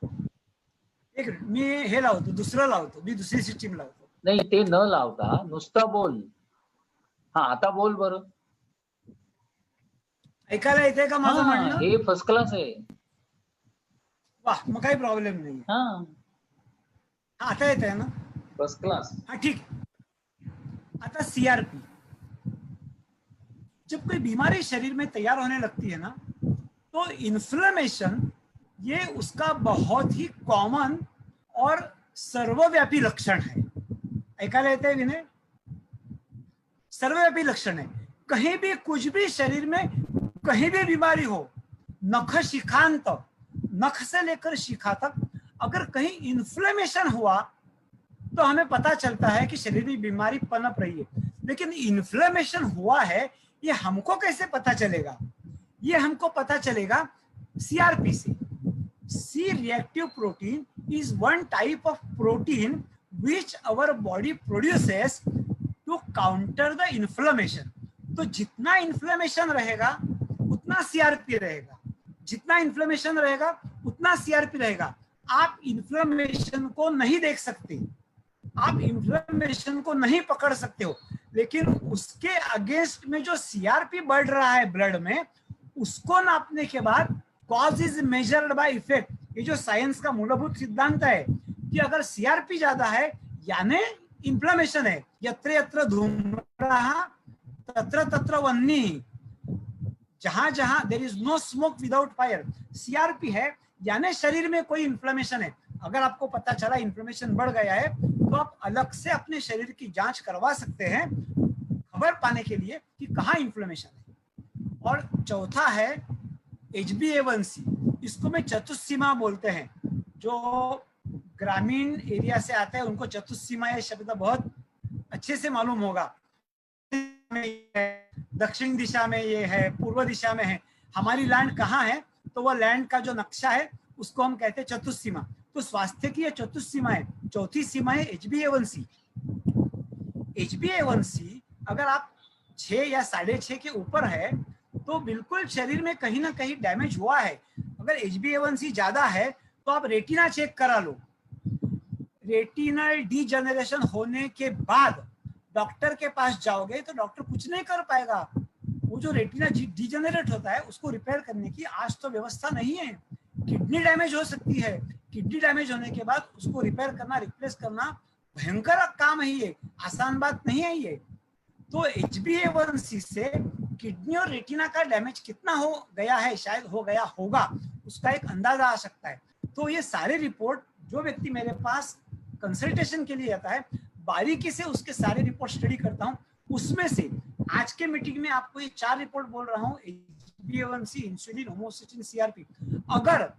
एक मिनिट, मी हे लावतो, दुसरं लावतो, मी दुसरी सिस्टीम लावतो. नाही, ते न लावता नुसता बोल. हा, आता बोल बरं. ऐकायला येते का माझं म्हणणं? हे फर्स्ट क्लास आहे. वाह, मग काही प्रॉब्लेम नाही. हा, आता येत आहे ना? First class. हाँ ठीक. आता सीआरपी, जब कोई बीमारी शरीर में तैयार होने लगती है ना, तो इन्फ्लेमेशन ये उसका बहुत ही कॉमन और सर्वव्यापी लक्षण है. ऐकायला येते विनय? सर्वव्यापी लक्षण है. कहीं भी कुछ भी शरीर में कहीं भी बीमारी हो, नख शिखांत, नख से लेकर शिखा तक, अगर कहीं इन्फ्लेमेशन हुआ तो हमें पता चलता है कि शरीर में बीमारी पनप रही है. लेकिन इन्फ्लेमेशन हुआ है, ये हमको कैसे पता चलेगा? ये हमको पता चलेगा सीआरपी से. C reactive protein is one type of protein which our body produces to counter the inflammation. तो जितना इन्फ्लेमेशन रहेगा उतना सीआरपी रहेगा, जितना इन्फ्लेमेशन रहेगा उतना सीआरपी रहेगा. आप इन्फ्लेमेशन को नहीं देख सकते, आप इन्फ्लेमेशन को नहीं पकड़ सकते हो, लेकिन उसके अगेंस्ट में जो सीआरपी बढ़ रहा है ब्लड में, उसको नापने के बाद cause is measured by effect. ये जो साइंस का मूलभूत सिद्धांत है कि अगर सीआरपी ज्यादा है यानी इन्फ्लेमेशन है. यत्र यत्र धूम्रः तत्र तत्र वह्निः, जहां जहां there is no smoke without fire, CRP है यानी शरीर में कोई इन्फ्लेमेशन है. अगर आपको पता चला इन्फ्लेमेशन बढ़ गया है तो आप अलग से अपने शरीर की जांच करवा सकते हैं खबर पाने के लिए कि कहाँ इन्फ्लेमेशन है. और चौथा है HbA1c. इसको में चतुस्सीमा बोलते हैं. जो ग्रामीण एरिया से आते हैं उनको चतुस्सीमा ये शब्द बहुत अच्छे से मालूम होगा. दक्षिण दिशा में ये है, पूर्व दिशा में है. हमारी लैंड कहाँ है? तो वह लैंड का जो नक्शा है उसको हम कहते हैं चतुस्सीमा. तो स्वास्थ्य की ये चतुस्सीमा है. चौथी सीमा है HbA1c. HbA1c अगर आप 6 या 6.5 के ऊपर है तो बिल्कुल शरीर में कहीं ना कहीं डैमेज हुआ है. अगर HbA1c ज्यादा है तो आप रेटिना चेक करा लो. रेटिनल डीजनरेशन होने के बाद डॉक्टर के पास जाओगे तो डॉक्टर कुछ नहीं कर पाएगा. वो जो रेटिना डीजनरेट होता है उसको रिपेयर करने की आज तो व्यवस्था नहीं है. किडनी डैमेज हो सकती है. किडनी डैमेज होने के बाद उसको रिपेयर करना, रिप्लेस करना भयंकर काम है, ये आसान बात नहीं है ये. तो HbA1c से किडनी और रेटिना का डैमेज कितना हो गया है, शायद हो गया होगा, उसका एक अंदाजा आ सकता है. तो ये सारे रिपोर्ट जो व्यक्ति मेरे पास कंसल्टेशन के लिए आता है, बारीकी से उसके सारे रिपोर्ट स्टडी करता हूँ. उसमें से आज के मीटिंग में आपको ये 4 रिपोर्ट बोल रहा हूँ, HbA1c, इंसुलिन, होमोसिस्टिन, सीआरपी. अगर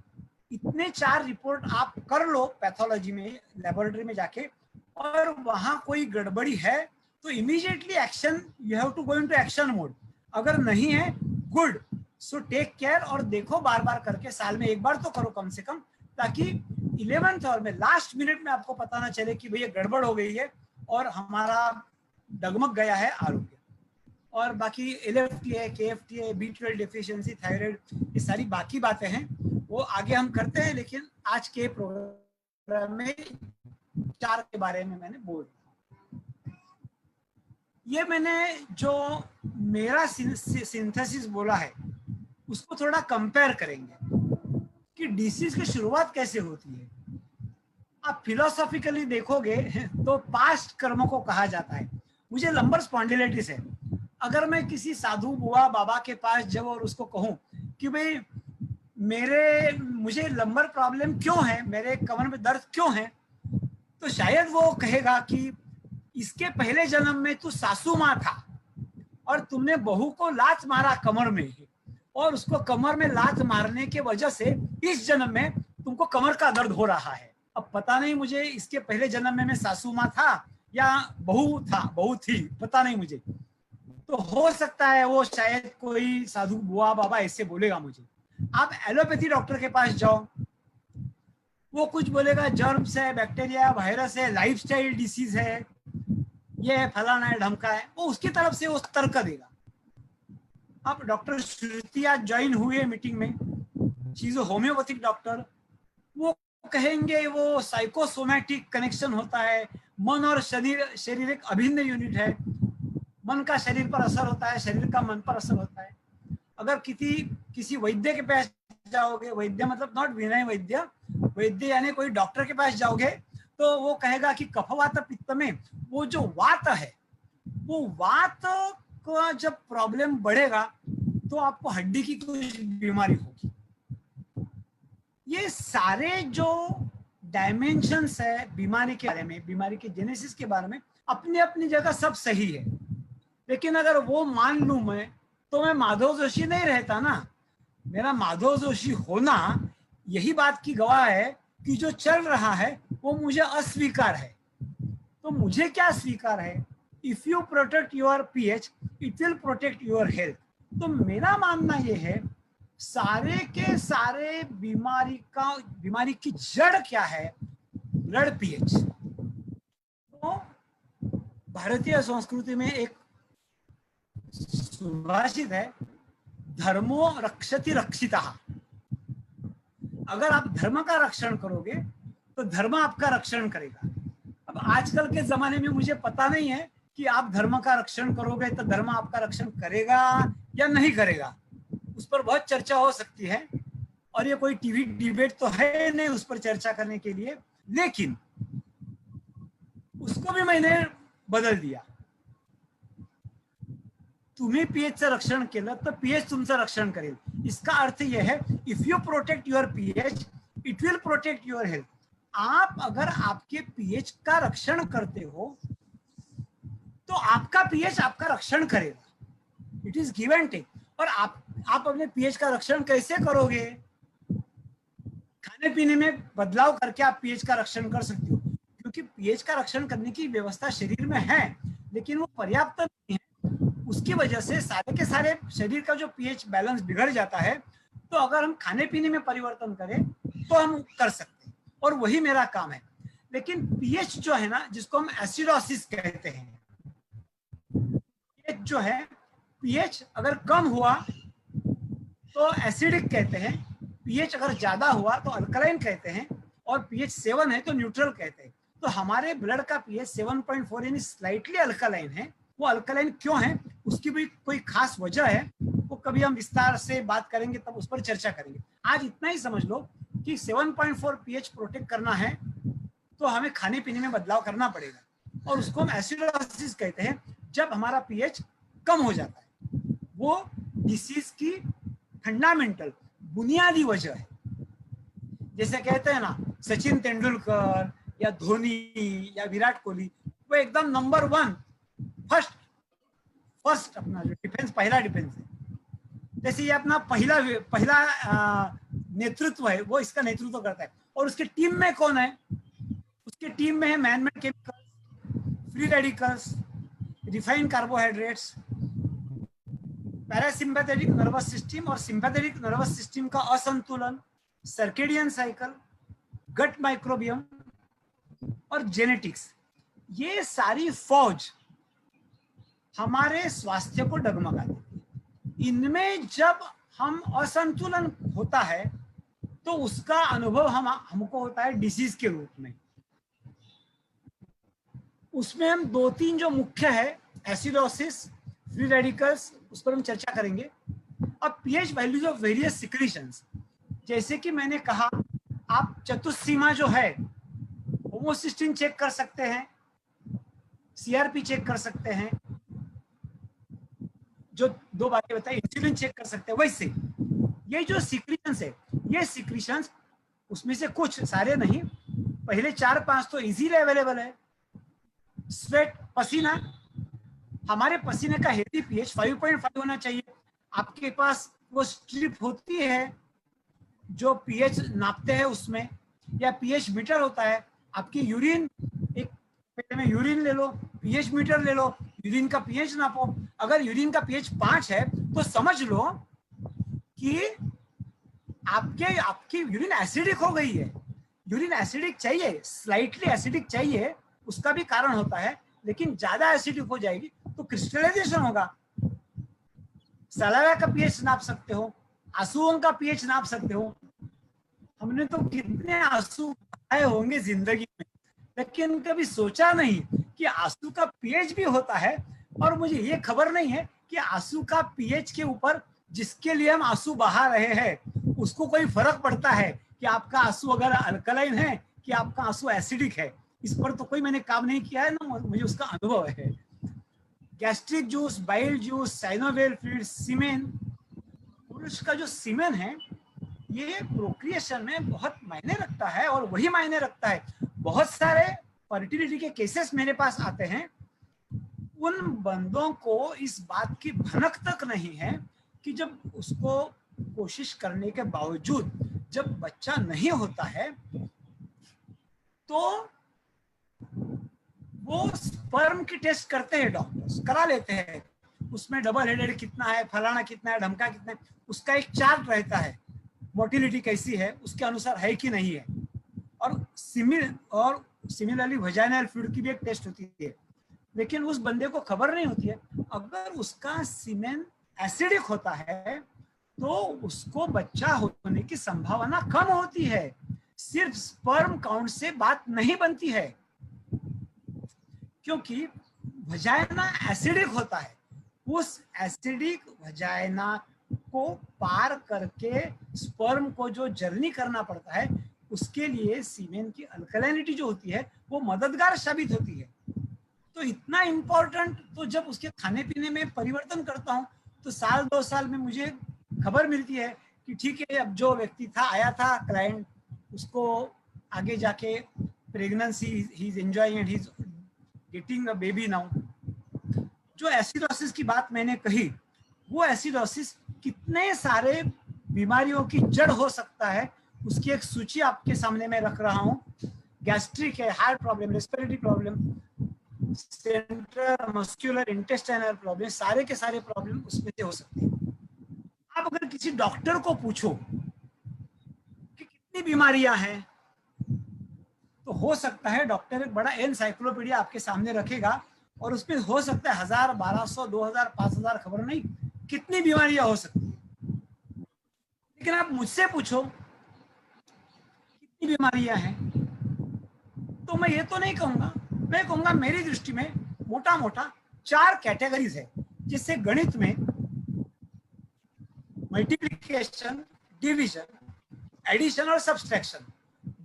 इतने 4 रिपोर्ट आप कर लो पैथोलॉजी में, लेबोरेटरी में जाके, और वहां कोई गड़बड़ी है तो immediately action, you have to go into action mode. अगर नहीं है, गुड, सो टेक केयर. और देखो बार बार करके, साल में एक बार तो करो कम से कम, ताकि 11th आवर में लास्ट मिनट में आपको पता ना चले कि भैया गड़बड़ हो गई है और हमारा डगमग गया है आरोग्य. और बाकी LFTA, KFTA, B12 deficiency, thyroid, ये सारी बाकी बातें हैं, वो आगे हम करते हैं. लेकिन आज के प्रोग्राम में 4 के बारे में मैंने बोल, ये मैंने जो मेरा सिंथेसिस बोला है उसको थोड़ा कंपेयर करेंगे कि डिसीज की शुरुआत कैसे होती है. आप फिलोसॉफिकली देखोगे तो पास्ट कर्मों को कहा जाता है. मुझे लंबर स्पॉन्डिलाइटिस है. अगर मैं किसी साधु बुआ बाबा के पास जाऊं और उसको कहूं कि भाई मुझे लंबर प्रॉब्लम क्यों है, मेरे कमर में दर्द क्यों है, तो शायद वो कहेगा कि इसके पहले जन्म में तू सासू माँ था और तुमने बहू को लात मारा कमर में, और उसको कमर में लात मारने के वजह से इस जन्म में तुमको कमर का दर्द हो रहा है. अब पता नहीं मुझे इसके पहले जन्म में मैं सासू माँ था या बहू थी, पता नहीं मुझे. तो हो सकता है वो शायद कोई साधु बुआ बाबा ऐसे बोलेगा मुझे. आप एलोपैथी डॉक्टर के पास जाओ, वो कुछ बोलेगा जर्म्स है, बैक्टीरिया, वायरस है, लाइफस्टाइल डिसीज है, ये है, फलाना है, ढमका है, वो उसकी तरफ से वो तर्क देगा। अब डॉक्टर श्रुति आज ज्वाइन हुए मीटिंग में, she is a homeopathic doctor, वो कहेंगे वो साइकोसोमैटिक कनेक्शन होता है, मन और शरीर एक अभिन्न यूनिट है, मन का शरीर पर असर होता है, शरीर का मन पर असर होता है। अगर किसी वैद्य के पास जाओगे, वैद्य मतलब नॉट विनय वैद्य, वैद्य यानी कोई डॉक्टर के पास जाओगे, तो वो कहेगा कि कफवात पित्त में वो जो वात है, वो वात का जब प्रॉब्लम बढ़ेगा तो आपको हड्डी की कुछ बीमारी होगी। ये सारे जो डायमेंशंस है बीमारी के बारे में, बीमारी के जेनेसिस के बारे में, अपनी अपनी जगह सब सही है, लेकिन अगर वो मान लूं मैं, तो मैं माधव जोशी नहीं रहता ना। मेरा माधव जोशी होना यही बात की गवाह है कि जो चल रहा है वो मुझे अस्वीकार है। तो मुझे क्या स्वीकार है? If you protect your pH, it will protect your health. तो मेरा मानना ये है, सारे के सारे बीमारी की जड़ क्या है? Blood pH. तो भारतीय संस्कृति में एक सुभाषित है, धर्मो रक्षति रक्षितः। अगर आप धर्म का रक्षण करोगे तो धर्म आपका रक्षण करेगा। अब आजकल के जमाने में मुझे पता नहीं है कि आप धर्म का रक्षण करोगे तो धर्म आपका रक्षण करेगा या नहीं करेगा, उस पर बहुत चर्चा हो सकती है, और ये कोई टीवी डिबेट तो है नहीं उस पर चर्चा करने के लिए, लेकिन उसको भी मैंने बदल दिया। तुम्ही पीएचचं रक्षण केलं तर पीएच तुमचं रक्षण करेल। इसका अर्थ यह है, if you protect your pH, it will protect your health. आप अगर आपके पीएच का रक्षण करते हो तो आपका पीएच आपका रक्षण करेगा। It is give and take. और आप अपने पीएच का रक्षण कैसे करोगे? खाने पीने में बदलाव करके आप पीएच का रक्षण कर सकते हो, क्योंकि पीएच का रक्षण करने की व्यवस्था शरीर में है, लेकिन वो पर्याप्त नहीं है। उसकी वजह से सारे के सारे शरीर का जो पीएच बैलेंस बिगड़ जाता है। तो अगर हम खाने पीने में परिवर्तन करें तो हम कर सकते हैं, और वही मेरा काम है। लेकिन पीएच जो है ना, जिसको हम एसिडोसिस कहते हैं, पीएच जो है, पीएच अगर कम हुआ तो एसिडिक कहते हैं, पीएच अगर ज्यादा हुआ तो अल्कलाइन कहते हैं, और पीएच 7 है तो न्यूट्रल कहते हैं। तो हमारे ब्लड का पीएच 7.4 यानी स्लाइटली अल्कलाइन है। वो अल्कलाइन क्यों है, उसकी भी कोई खास वजह है, वो कभी हम विस्तार से बात करेंगे, तब उस पर चर्चा करेंगे। आज इतना ही समझ लो कि 7.4 पीएच प्रोटेक्ट करना है तो हमें खाने पीने में बदलाव करना पड़ेगा, और उसको हम एसिडोसिस कहते हैं, जब हमारा पीएच कम हो जाता है। वो डिसीज की फंडामेंटल बुनियादी वजह है। जैसे कहते हैं ना, सचिन तेंदुलकर या धोनी या विराट कोहली, वो एकदम नंबर 1 फर्स्ट अपना जो डिफेंस, पहला डिफेंस है। जैसे ये अपना पहला नेतृत्व है, वो इसका नेतृत्व करता है। और उसके टीम में कौन है? उसके टीम में है man-made chemicals, free radicals, refined carbohydrates, parasympathetic nervous system और सिंपैथेटिक नर्वस सिस्टम का असंतुलन, सर्केडियन साइकिल, गट माइक्रोबियम और जेनेटिक्स। ये सारी फौज हमारे स्वास्थ्य को डगमगा देती है। इनमें जब हम असंतुलन होता है तो उसका अनुभव हमको होता है डिसीज के रूप में। उसमें हम 2-3 जो मुख्य है, एसिडोसिस, फ्री रेडिकल्स, उस पर हम चर्चा करेंगे। अब pH values of various secretions, जैसे कि मैंने कहा, आप चतुस्सीमा जो है, होमोसिस्टिन चेक कर सकते हैं, सीआरपी चेक कर सकते हैं, जो 2 बातें बताई, इंसुलिन चेक कर सकते हैं। वैसे ये जो सिक्रीशंस है, ये सिक्रीशंस उसमें से कुछ, सारे नहीं, पहले 4-5 तो इजीली अवेलेबल है। स्वेट, पसीना, हमारे पसीने का हेल्दी पीएच 5.5 होना चाहिए। आपके पास वो स्ट्रिप होती है जो पीएच नापते हैं उसमें, या पीएच मीटर होता है। आपकी यूरिन, एक पहले में यूरिन ले लो, पीएच मीटर ले लो, यूरिन का पीएच नापो। अगर यूरिन का पीएच 5 है तो समझ लो कि आपके आपकी यूरिन एसिडिक हो गई है, यूरिन एसिडिक चाहिए, स्लाइटली एसिडिक चाहिए, उसका भी कारण होता है, लेकिन ज्यादा एसिडिक हो जाएगी तो क्रिस्टलाइजेशन होगा। सलाइवा का पीएच नाप सकते हो, आंसुओं का पीएच नाप सकते हो। हमने तो कितने आंसू बहाए होंगे जिंदगी में, लेकिन कभी सोचा नहीं कि आंसू का पीएच भी होता है। और मुझे ये खबर नहीं है कि आंसू का पीएच के ऊपर जिसके लिए हम आंसू बहा रहे हैं उसको कोई फर्क पड़ता है कि आपका आंसू अगर अल्कलाइन है कि आपका आंसू एसिडिक है। इस पर तो कोई मैंने काम नहीं किया है ना, मुझे उसका अनुभव है। Gastric juice, bile juice, synovial fluid, semen, पुरुष का जो सीमेन है ये प्रोक्रिएशन में बहुत मायने रखता है, और वही मायने रखता है। बहुत सारे फर्टिलिटी के केसेस मेरे पास आते हैं, उन बंदों को इस बात की भनक तक नहीं है कि जब उसको कोशिश करने के बावजूद जब बच्चा नहीं होता है तो वो स्पर्म की टेस्ट करते हैं, डॉक्टर्स करा लेते हैं, उसमें डबल हेडेड कितना है, फलाना कितना है, ढमका कितना है, उसका एक चार्ट रहता है, मोटिलिटी कैसी है उसके अनुसार है कि नहीं है। और सिमिलरली वजाइनल फ्लूइड की भी एक टेस्ट होती है, लेकिन उस बंदे को खबर नहीं होती है अगर उसका सीमेन एसिडिक होता है तो उसको बच्चा होने की संभावना कम होती है। सिर्फ स्पर्म काउंट से बात नहीं बनती है, क्योंकि वजाइना एसिडिक होता है। उस एसिडिक वजाइना को पार करके स्पर्म को जो जर्नी करना पड़ता है उसके लिए सीमेन की अल्कलाइनिटी जो होती है वो मददगार साबित होती है। तो इतना इम्पोर्टेंट, तो जब उसके खाने पीने में परिवर्तन करता हूँ तो साल 2 साल में मुझे खबर मिलती है कि ठीक है, अब जो व्यक्ति था आया था क्लाइंट, उसको आगे जाके pregnancy he is enjoying and he is getting a baby now. जो एसिडोसिस की बात मैंने कही, वो एसिडोसिस कितने सारे बीमारियों की जड़ हो सकता है उसकी एक सूची आपके सामने मैं रख रहा हूँ। गैस्ट्रिक है, heart problem, respiratory problem, central muscular intestinal problem, सारे के सारे प्रॉब्लम उसमें से हो सकते हैं। आप अगर किसी डॉक्टर को पूछो कि कितनी बीमारियां हैं तो हो सकता है डॉक्टर एक बड़ा एनसाइक्लोपीडिया आपके सामने रखेगा और उसमें हो सकता है 1000, 1200, 2000, 5000 खबर नहीं कितनी बीमारियां हो सकती है। लेकिन आप मुझसे पूछो कितनी बीमारियां हैं तो मैं ये तो नहीं कहूंगा, मैं कहूंगा मेरी दृष्टि में मोटा मोटा 4 कैटेगरीज है, जिससे गणित में मल्टीप्लिकेशन, डिवीजन, एडिशन और सब्सट्रैक्शन,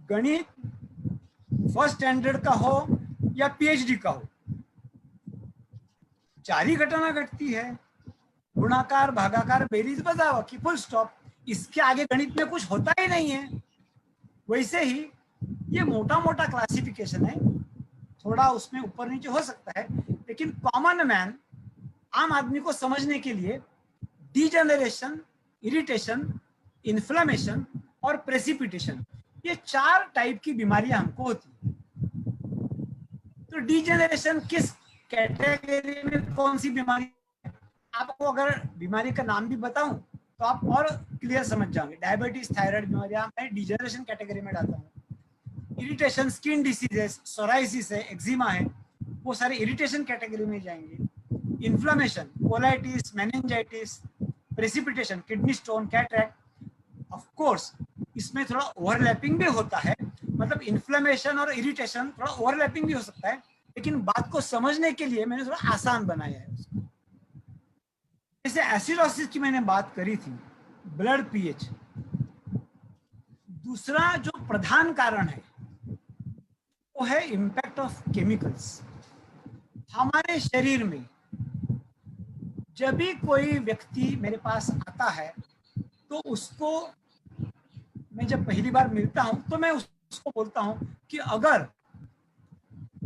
गणित फर्स्ट स्टैंडर्ड का हो या पीएचडी का हो, 4 ही घटना घटती है, गुणाकार, भागाकार, बेरीज, बजावकी, फुल स्टॉप। इसके आगे गणित में कुछ होता ही नहीं है। वैसे ही ये मोटा मोटा क्लासिफिकेशन है, थोड़ा उसमें ऊपर नीचे हो सकता है, लेकिन कॉमन मैन, आम आदमी को समझने के लिए डीजेनरेशन, इरिटेशन, इन्फ्लेमेशन और प्रेसिपिटेशन, ये 4 टाइप की बीमारियां हमको होती है। तो डीजेनरेशन किस कैटेगरी में कौन सी बीमारी है, आपको अगर बीमारी का नाम भी बताऊं तो आप और क्लियर समझ जाओगे। डायबिटीज, थायराइड बीमारियां मैं डीजेनरेशन कैटेगरी में डालता हूँ। इरिटेशन, स्किन डिसीजेस, सोराइसिस है, एक्जिमा है, वो सारे इरिटेशन कैटेगरी में जाएंगे। Inflammation, colitis, meningitis, precipitation, kidney stone, cataract. Of course इसमें थोड़ा ओवरलैपिंग भी होता है, मतलब इन्फ्लेमेशन और इरिटेशन थोड़ा ओवरलैपिंग भी हो सकता है, लेकिन बात को समझने के लिए मैंने थोड़ा आसान बनाया है उसको। जैसे एसिडोसिस की मैंने बात करी थी, ब्लड पीएच। दूसरा जो प्रधान कारण है वो है इम्पैक्ट ऑफ केमिकल्स। हमारे शरीर में जब भी कोई व्यक्ति मेरे पास आता है तो उसको मैं जब पहली बार मिलता हूं तो मैं उसको बोलता हूं कि अगर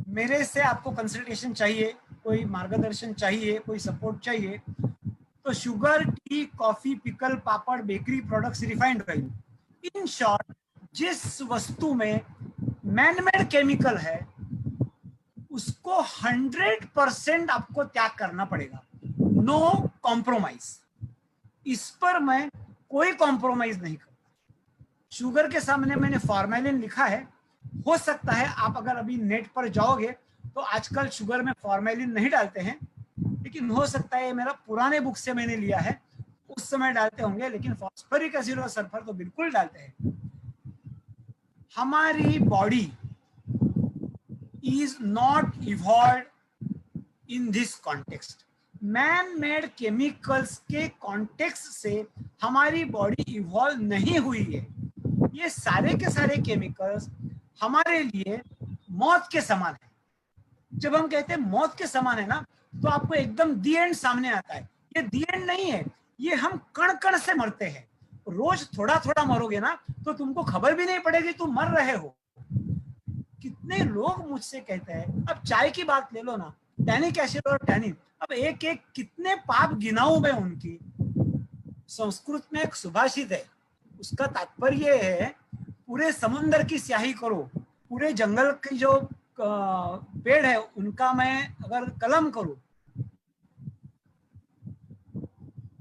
मेरे से आपको कंसल्टेशन चाहिए, कोई मार्गदर्शन चाहिए, कोई सपोर्ट चाहिए, तो sugar, T, coffee, pickle, papad, bakery products, refined oil, in short जिस वस्तु में मैनमेड केमिकल है उसको 100% आपको त्याग करना पड़ेगा। No compromise. इस पर मैं कोई कॉम्प्रोमाइज नहीं करता। शुगर के सामने मैंने फॉर्मेलिन लिखा है। हो सकता है आप अगर अभी नेट पर जाओगे तो आजकल शुगर में फॉर्मेलिन नहीं डालते हैं, लेकिन हो सकता है मेरा पुराने बुक से मैंने लिया है, उस समय डालते होंगे, लेकिन फॉस्फोरिक एसिड और सल्फर तो बिल्कुल डालते हैं। हमारी body is not evolve in this context. Man made chemicals के कॉन्टेक्स्ट से हमारी बॉडी इवॉल्व नहीं हुई है। ये सारे के सारे केमिकल्स हमारे लिए मौत के समान है। जब हम कहते हैं मौत के समान है ना, तो आपको एकदम दी एंड सामने आता है। ये दी एंड नहीं है, ये हम कण कण से मरते हैं। रोज थोड़ा थोड़ा मरोगे ना तो तुमको खबर भी नहीं पड़ेगी तुम मर रहे हो। कितने लोग मुझसे कहते हैं, अब चाय की बात ले लो ना, टैनिक एसिड और टैनिन, अब एक एक कितने पाप गिनाऊं मैं उनकी। संस्कृत में एक सुभाषित है, उसका तात्पर्य है पूरे समुद्र की स्याही करो, पूरे जंगल की जो पेड़ है उनका मैं अगर कलम करूं,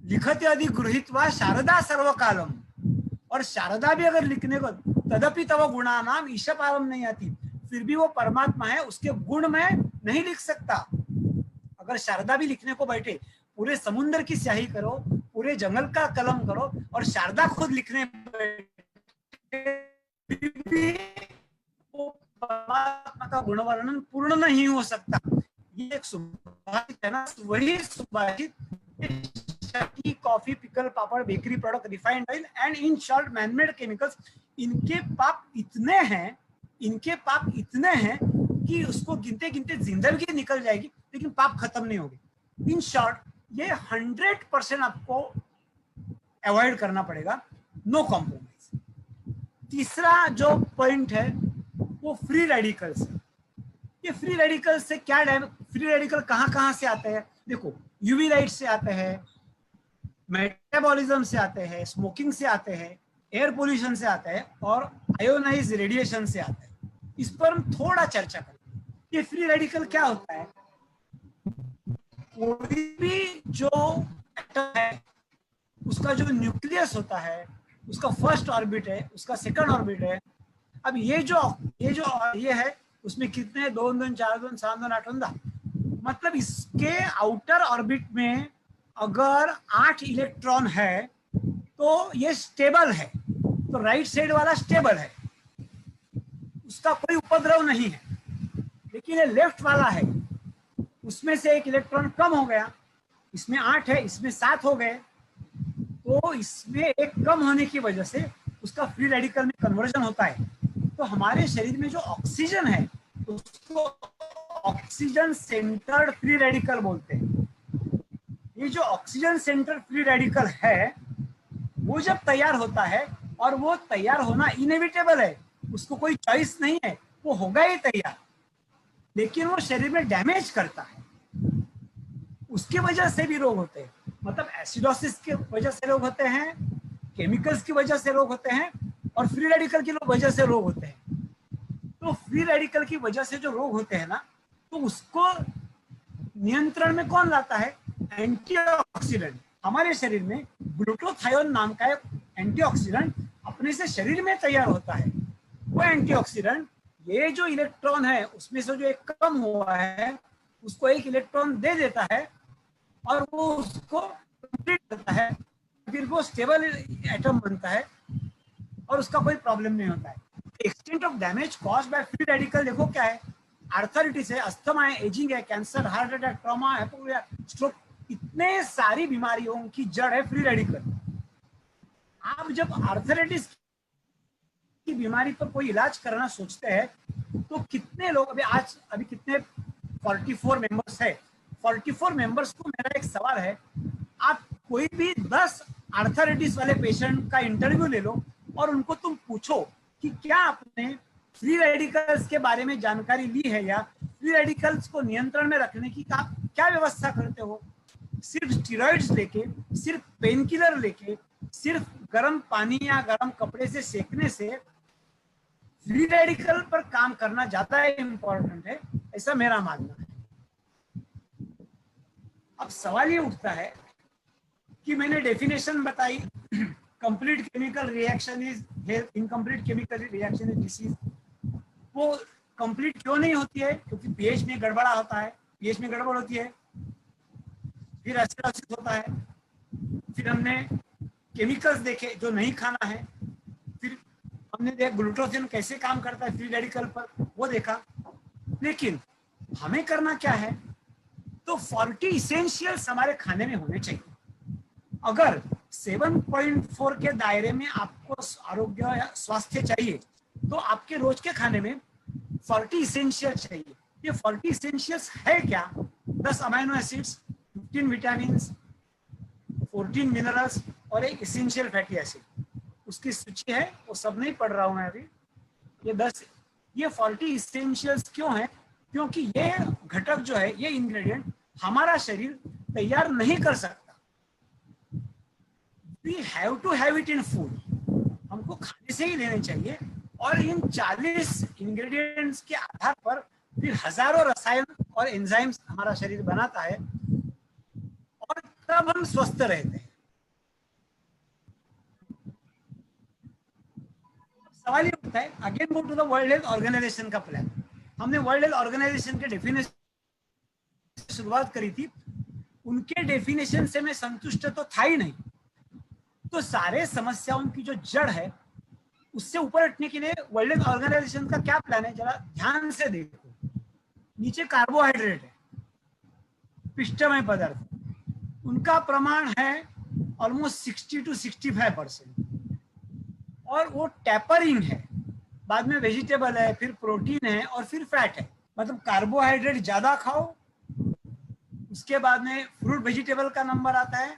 लिखते अधिगृहीत्वा शारदा सर्वकालम, और शारदा भी अगर लिखने को, तदपि तव गुणा नाम ईशपालम नहीं आती, फिर भी वो परमात्मा है, उसके गुण में नहीं लिख सकता। अगर शारदा भी लिखने को बैठे, पूरे समुद्र की स्याही करो, पूरे जंगल का कलम करो, और शारदा खुद लिखने परमात्मा का गुण वर्णन पूर्ण नहीं हो सकता। ये एक सुभाषित है ना, वही सुभाषित coffee, pickle, papad, bakery product, refined oil and in short manmade chemicals, इनके पाप इतने हैं, इनके पाप इतने हैं कि उसको गिनते गिनते जिंदगी निकल जाएगी लेकिन पाप खत्म नहीं होगी। इन शॉर्ट ये 100% आपको अवॉइड करना पड़ेगा, नो कॉम्प्रोमाइज। तीसरा जो पॉइंट है वो फ्री रेडिकल्स है। ये फ्री रेडिकल से क्या, फ्री रेडिकल कहाँ कहाँ से आते हैं? देखो, यूवी लाइट से आते हैं, मेटाबॉलिज्म से आते हैं, स्मोकिंग से आते हैं, एयर पोल्यूशन से आते हैं, और आयोनाइज रेडिएशन से आते हैं। इस पर हम थोड़ा चर्चा करें। ये फ्री रेडिकल क्या होता है? कोई भी जो एटम है उसका जो न्यूक्लियस होता है, उसका फर्स्ट ऑर्बिट है, उसका सेकंड ऑर्बिट है। अब ये है, उसमें कितने 2 2 4 2 7 2 8 10, मतलब इसके आउटर ऑर्बिट में अगर 8 इलेक्ट्रॉन है तो ये स्टेबल है, तो राइट साइड वाला स्टेबल है, उसका कोई उपद्रव नहीं है। लेकिन ये लेफ्ट वाला है, उसमें से एक इलेक्ट्रॉन कम हो गया, इसमें 8 है, इसमें 7 हो गए, तो इसमें एक कम होने की वजह से उसका फ्री रेडिकल में कन्वर्जन होता है। तो हमारे शरीर में जो ऑक्सीजन है उसको ऑक्सीजन सेंटर्ड फ्री रेडिकल बोलते हैं। ये जो ऑक्सीजन सेंटर्ड फ्री रेडिकल है वो जब तैयार होता है, और वो तैयार होना इनएविटेबल है, उसको कोई चॉइस नहीं है, वो होगा ही तैयार, लेकिन वो शरीर में डैमेज करता है, उसकी वजह से भी रोग होते हैं। मतलब एसिडोसिस की वजह से रोग होते हैं, केमिकल्स की वजह से रोग होते हैं, और फ्री रेडिकल की वजह से रोग होते हैं। तो फ्री रेडिकल की वजह से जो रोग होते हैं ना, तो उसको नियंत्रण में कौन लाता है? एंटीऑक्सीडेंट। हमारे शरीर में ग्लूटाथायोन नाम का एक एंटीऑक्सीडेंट अपने से शरीर में तैयार होता है। वो एंटीऑक्सीडेंट ये जो इलेक्ट्रॉन है उसमें से जो एक कम हुआ है उसको एक इलेक्ट्रॉन दे देता है, और वो उसको कंप्लीट करता है, फिर वो स्टेबल एटम बनता है और उसका कोई प्रॉब्लम नहीं होता है। Extent of damage caused by free radical देखो क्या है? आर्थराइटिस है, अस्थमा है, एजिंग है, cancer, heart attack, trauma, stroke, इतने सारी बीमारियों की जड़ है फ्री रेडिकल। आप जब आर्थराइटिस की बीमारी पर कोई इलाज करना सोचते हैं तो कितने लोग अभी कितने 44 मेंबर्स है, 44 मेंबर्स को मेरा एक सवाल है, आप कोई भी 10 आर्थराइटिस वाले पेशेंट का इंटरव्यू ले लो और उनको तुम पूछो कि क्या आपने फ्री रेडिकल्स के बारे में जानकारी ली है, या फ्री रेडिकल्स को नियंत्रण में रखने की आप क्या व्यवस्था करते हो? सिर्फ स्टीरॉइड्स लेके, सिर्फ पेन किलर लेके, सिर्फ गर्म पानी या गर्म कपड़े से सेकने से फ्री रेडिकल पर काम करना ज्यादा इंपॉर्टेंट है, ऐसा मेरा मानना है। अब सवाल ये उठता है कि मैंने डेफिनेशन बताई, complete chemical reaction is health, incomplete chemical reaction is disease. वो कंप्लीट क्यों नहीं होती है? क्योंकि पीएच में गड़बड़ा होता है, पीएच में गड़बड़ होती है, फिर एसिडोसिस होता है, फिर हमने केमिकल्स देखे जो नहीं खाना है, फिर हमने देखा ग्लूटाथियोन कैसे काम करता है फ्री रेडिकल पर, वो देखा। लेकिन हमें करना क्या है? तो 40 इसेंशियल्स हमारे खाने में होने चाहिए। अगर 7.4 के दायरे में आपको आरोग्य या स्वास्थ्य चाहिए तो आपके रोज के खाने में 40 इसेंशियल्स चाहिए। ये 40 इसेंशियल्स है क्या? 10 अमाइनो एसिड्स, 15 विटामिन, 14 मिनरल्स और एक इसेंशियल फैटी एसिड। उसकी सूची है, वो सब नहीं पढ़ रहा हूं मैं अभी। ये 40 इसेंशियल्स क्यों है? क्योंकि ये घटक जो है, ये इंग्रेडिएंट हमारा शरीर तैयार नहीं कर सकता। We have to have it in food, हमको खाने से ही लेने चाहिए। और इन 40 इंग्रेडिएंट्स के आधार पर फिर हजारों रसायन और एंजाइम्स हमारा शरीर बनाता है और तब हम स्वस्थ रहते हैं। सवाल ये उठता है, again go to the world health organisation का प्लान। हमने वर्ल्ड हेल्थ ऑर्गेनाइजेशन के डेफिनेशन शुरुआत करी थी, उनके डेफिनेशन से मैं संतुष्ट तो था ही नहीं। तो सारे समस्याओं की जो जड़ है उससे ऊपर हटने के लिए वर्ल्ड हेल्थ ऑर्गेनाइजेशन का क्या प्लान है, जरा ध्यान से देखो। नीचे कार्बोहाइड्रेट है, पिष्टमय पदार्थ, उनका प्रमाण है ऑलमोस्ट 60 to 65%, और वो टैपरिंग है। बाद में वेजिटेबल है, फिर प्रोटीन है और फिर फैट है। मतलब कार्बोहाइड्रेट ज्यादा खाओ, उसके बाद में फ्रूट वेजिटेबल का नंबर आता है,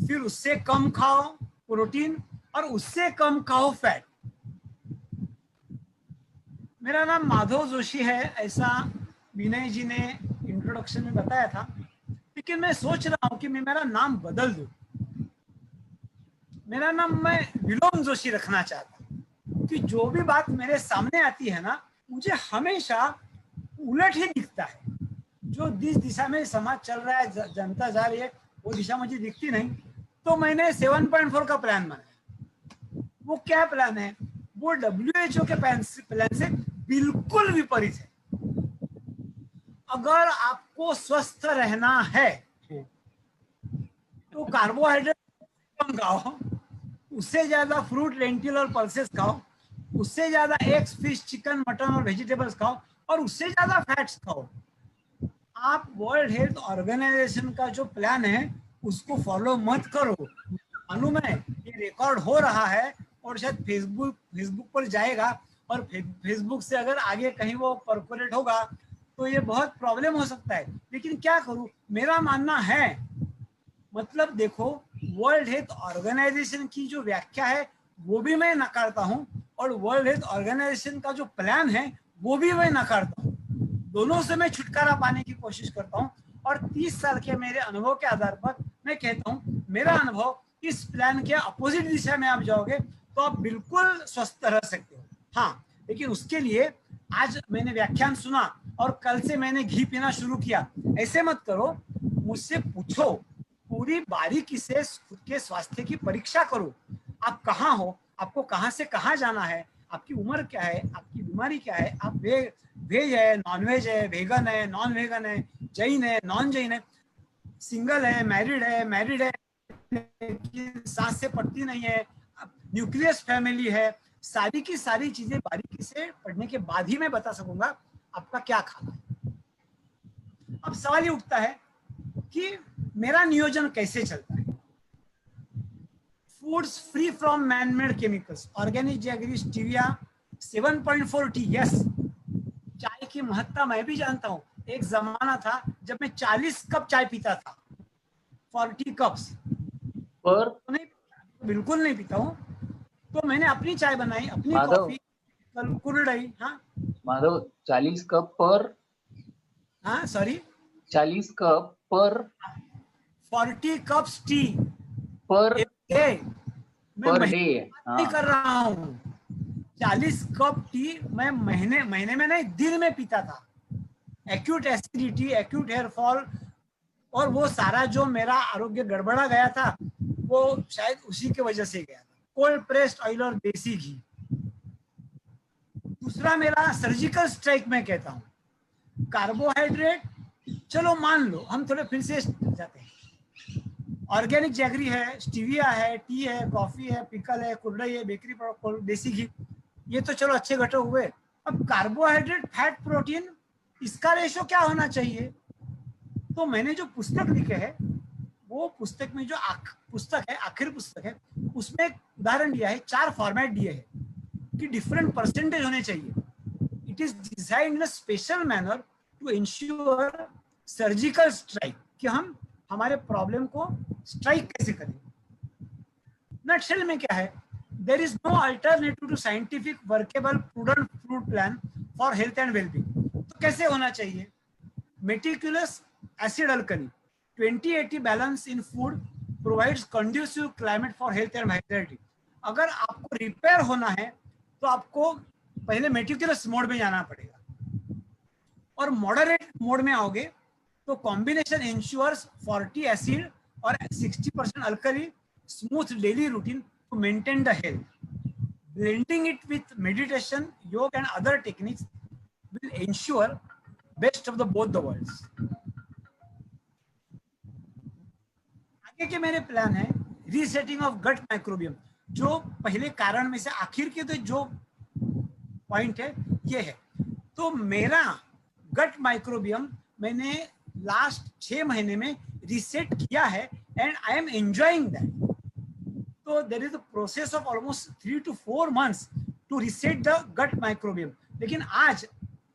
फिर उससे कम खाओ प्रोटीन और उससे कम खाओ फैट। मेरा नाम माधव जोशी है, ऐसा विनय जी ने इंट्रोडक्शन में बताया था, लेकिन मैं सोच रहा हूं कि मैं मेरा नाम बदल दूं। मेरा नाम मैं विलोम जोशी रखना चाहता हूं कि जो भी बात मेरे सामने आती है ना, मुझे हमेशा उलट ही दिखता है। जो जिस दिशा में समाज चल रहा है, जनता जा रही है, वो दिशा मुझे दिखती नहीं। तो मैंने 7.4 का प्लान बनाया। वो क्या प्लान है? वो WHO के प्लान से बिल्कुल विपरीत है। अगर आपको स्वस्थ रहना है तो कार्बोहाइड्रेट कम खाओ, उससे ज्यादा फ्रूट, लेंटिल और पल्सेस खाओ, उससे ज्यादा एग्स, फिश, चिकन, मटन और वेजिटेबल्स खाओ, और उससे ज्यादा फैट्स खाओ। आप वर्ल्ड हेल्थ ऑर्गेनाइजेशन का जो प्लान है उसको फॉलो मत करो। मालूम है ये रिकॉर्ड हो रहा है और शायद फेसबुक पर जाएगा, और फेसबुक से अगर आगे कहीं वो परकोलेट होगा तो ये बहुत प्रॉब्लम हो सकता है। लेकिन क्या करूं, मेरा मानना है, मतलब देखो, वर्ल्ड हेल्थ ऑर्गेनाइजेशन की जो व्याख्या है वो भी मैं नकारता हूं, और वर्ल्ड हेल्थ ऑर्गेनाइजेशन का जो प्लान है वो भी मैं नकारता हूं। दोनों से मैं छुटकारा पाने की कोशिश करता हूं, और 30 साल के मेरे अनुभव के आधार पर मैं कहता हूं, मेरा अनुभव इस प्लान के अपोजिट दिशा में आप जाओगे तो आप बिल्कुल स्वस्थ रह सकते हो। हाँ, लेकिन उसके लिए आज मैंने व्याख्यान सुना और कल से मैंने घी पीना शुरू किया, ऐसे मत करो। मुझसे पूछो, पूरी बारीकी से खुद के स्वास्थ्य की परीक्षा करो। आप कहाँ हो, आपको कहाँ से कहाँ जाना है, आपकी उम्र क्या है, आपकी बीमारी क्या है, आप वेज है, नॉन वेज है, वेगन है, नॉन वेगन है, जैन है, नॉन जैन है, सिंगल है, मैरिड है लेकिन सांस से पड़ती नहीं है, न्यूक्लियस फैमिली है। सारी की सारी चीजें बारीकी से पढ़ने के बाद ही मैं बता सकूंगा आपका क्या खाना है। अब सवाल ये उठता है कि मेरा नियोजन कैसे चलता है। Foods free from man made chemicals, organic jaggery, stevia, 7.4 T. Yes, चाय की महत्ता मैं भी जानता हूं। एक जमाना था जब मैं 40 कप चाय पीता था, 40 कप्स पर नहीं, बिल्कुल नहीं पीता हूं। तो मैंने अपनी चाय बनाई, अपनी माधव, कॉफी, कुल रही। हाँ माधव, 40 कप पर, हाँ सॉरी, 40 कप पर 40 कप्स टी पर डे। मैं पर महीने डे। की बात नहीं कर रहा हूँ, 40 कप टी मैं महीने में नहीं, दिन में पीता था। Acute acidity, acute hair fall, और वो सारा जो मेरा आरोग्य गड़बड़ा गया था वो शायद उसी की वजह से गया था। कोल्ड प्रेस्ड ऑयल और देसी घी। दूसरा मेरा सर्जिकल स्ट्राइक में कहता हूं, कार्बोहाइड्रेट चलो मान लो, हम थोड़े फिर से जाते हैं, ऑर्गेनिक जैगरी है, स्टीविया है, टी है, कॉफी है, पिकल है, कुरडई है, बेकरी प्रोडक्ट, देसी घी, ये तो चलो अच्छे घटक हुए। अब कार्बोहाइड्रेट, फैट, प्रोटीन, इसका रेशो क्या होना चाहिए? तो मैंने जो पुस्तक लिखे है, वो पुस्तक में जो पुस्तक है, आखिरी पुस्तक है, उसमें एक उदाहरण दिया है, 4 फॉर्मेट दिए हैं कि डिफरेंट परसेंटेज होने चाहिए। It is designed in a special manner to ensure surgical strike, कि हम हमारे प्रॉब्लम को स्ट्राइक कैसे करें। नटशेल में क्या है, there is no alternative to scientific workable prudent food plan for health and wellbeing. तो कैसे होना चाहिए? Meticulous acid alkali 20-80 balance in food provides conducive climate for health and vitality. अगर आपको रिपेयर होना है तो आपको पहले मेटिकुलस मोड में जाना पड़ेगा, और मॉडरेट मोड में आओगे तो कॉम्बिनेशन इंश्योर्स 40 एसिड और 60% alkali smooth daily routine to maintain the health. Blending it with meditation, yoga and other techniques will ensure best of the both the worlds. आगे के मेरे प्लान है रीसेटिंग ऑफ गट माइक्रोबियम। जो पहले कारण में से आखिर के तो जो पॉइंट है ये है, तो मेरा गट माइक्रोबियम मैंने लास्ट 6 महीने में रीसेट किया है and I am enjoying that. तो there is a process of almost 3 to 4 months to reset the gut microbiome. लेकिन आज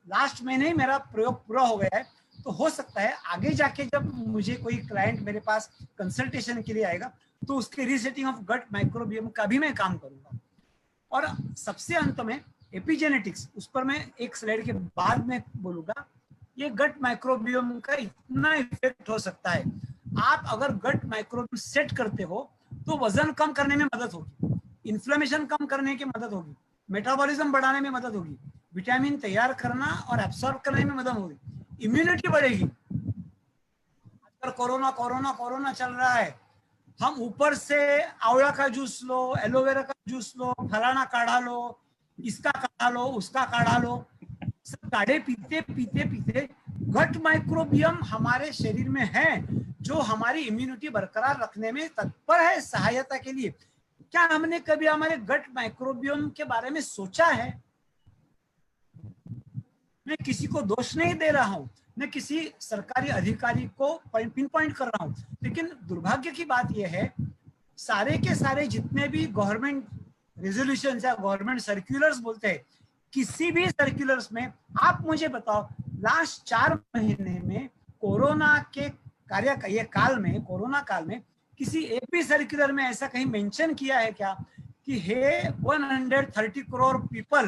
लास्ट महीने ही मेरा प्रयोग पूरा हो गया है, तो हो सकता है आगे जाके जब मुझे कोई क्लाइंट मेरे पास कंसल्टेशन के लिए आएगा तो उसके रीसेटिंग ऑफ गट माइक्रोबियम का भी मैं काम करूंगा। और सबसे अंत में एपिजेनेटिक्स, उस पर मैं एक स्लाइड के बाद में बोलूंगा। ये गट माइक्रोबियम का इतना इफेक्ट हो सकता है, आप अगर गट माइक्रोबियम सेट करते हो तो वजन कम करने में मदद होगी, इन्फ्लेमेशन कम करने की मदद होगी, मेटाबॉलिज्म बढ़ाने में मदद होगी, विटामिन तैयार करना और एब्सॉर्ब करने में मदद होगी, इम्यूनिटी बढ़ेगी। आजकल कोरोना कोरोना कोरोना चल रहा है, हम ऊपर से आंवला का जूस लो, एलोवेरा का जूस लो, फलाना काढ़ा लो, इसका काढ़ा लो, उसका काढ़ा लो, सब काढ़े पीते पीते पीते गट माइक्रोबियम हमारे शरीर में है जो हमारी इम्यूनिटी बरकरार रखने में तत्पर है सहायता के लिए। क्या हमने कभी हमारे गट माइक्रोबियम के बारे में सोचा है? मैं किसी को दोष नहीं दे रहा हूं, मैं किसी सरकारी अधिकारी को पिन पॉइंट कर रहा हूं, लेकिन दुर्भाग्य की बात यह है सारे के सारे जितने भी गवर्नमेंट रेजोल्यूशन या गवर्नमेंट सर्कुलर्स बोलते हैं, किसी भी सर्कुलर्स में आप मुझे बताओ लास्ट 4 महीने में कोरोना के ये काल में, कोरोना काल में किसी एक भी सर्कुलर में ऐसा कहीं मेंशन किया है क्या कि हे 130 करोड़ पीपल,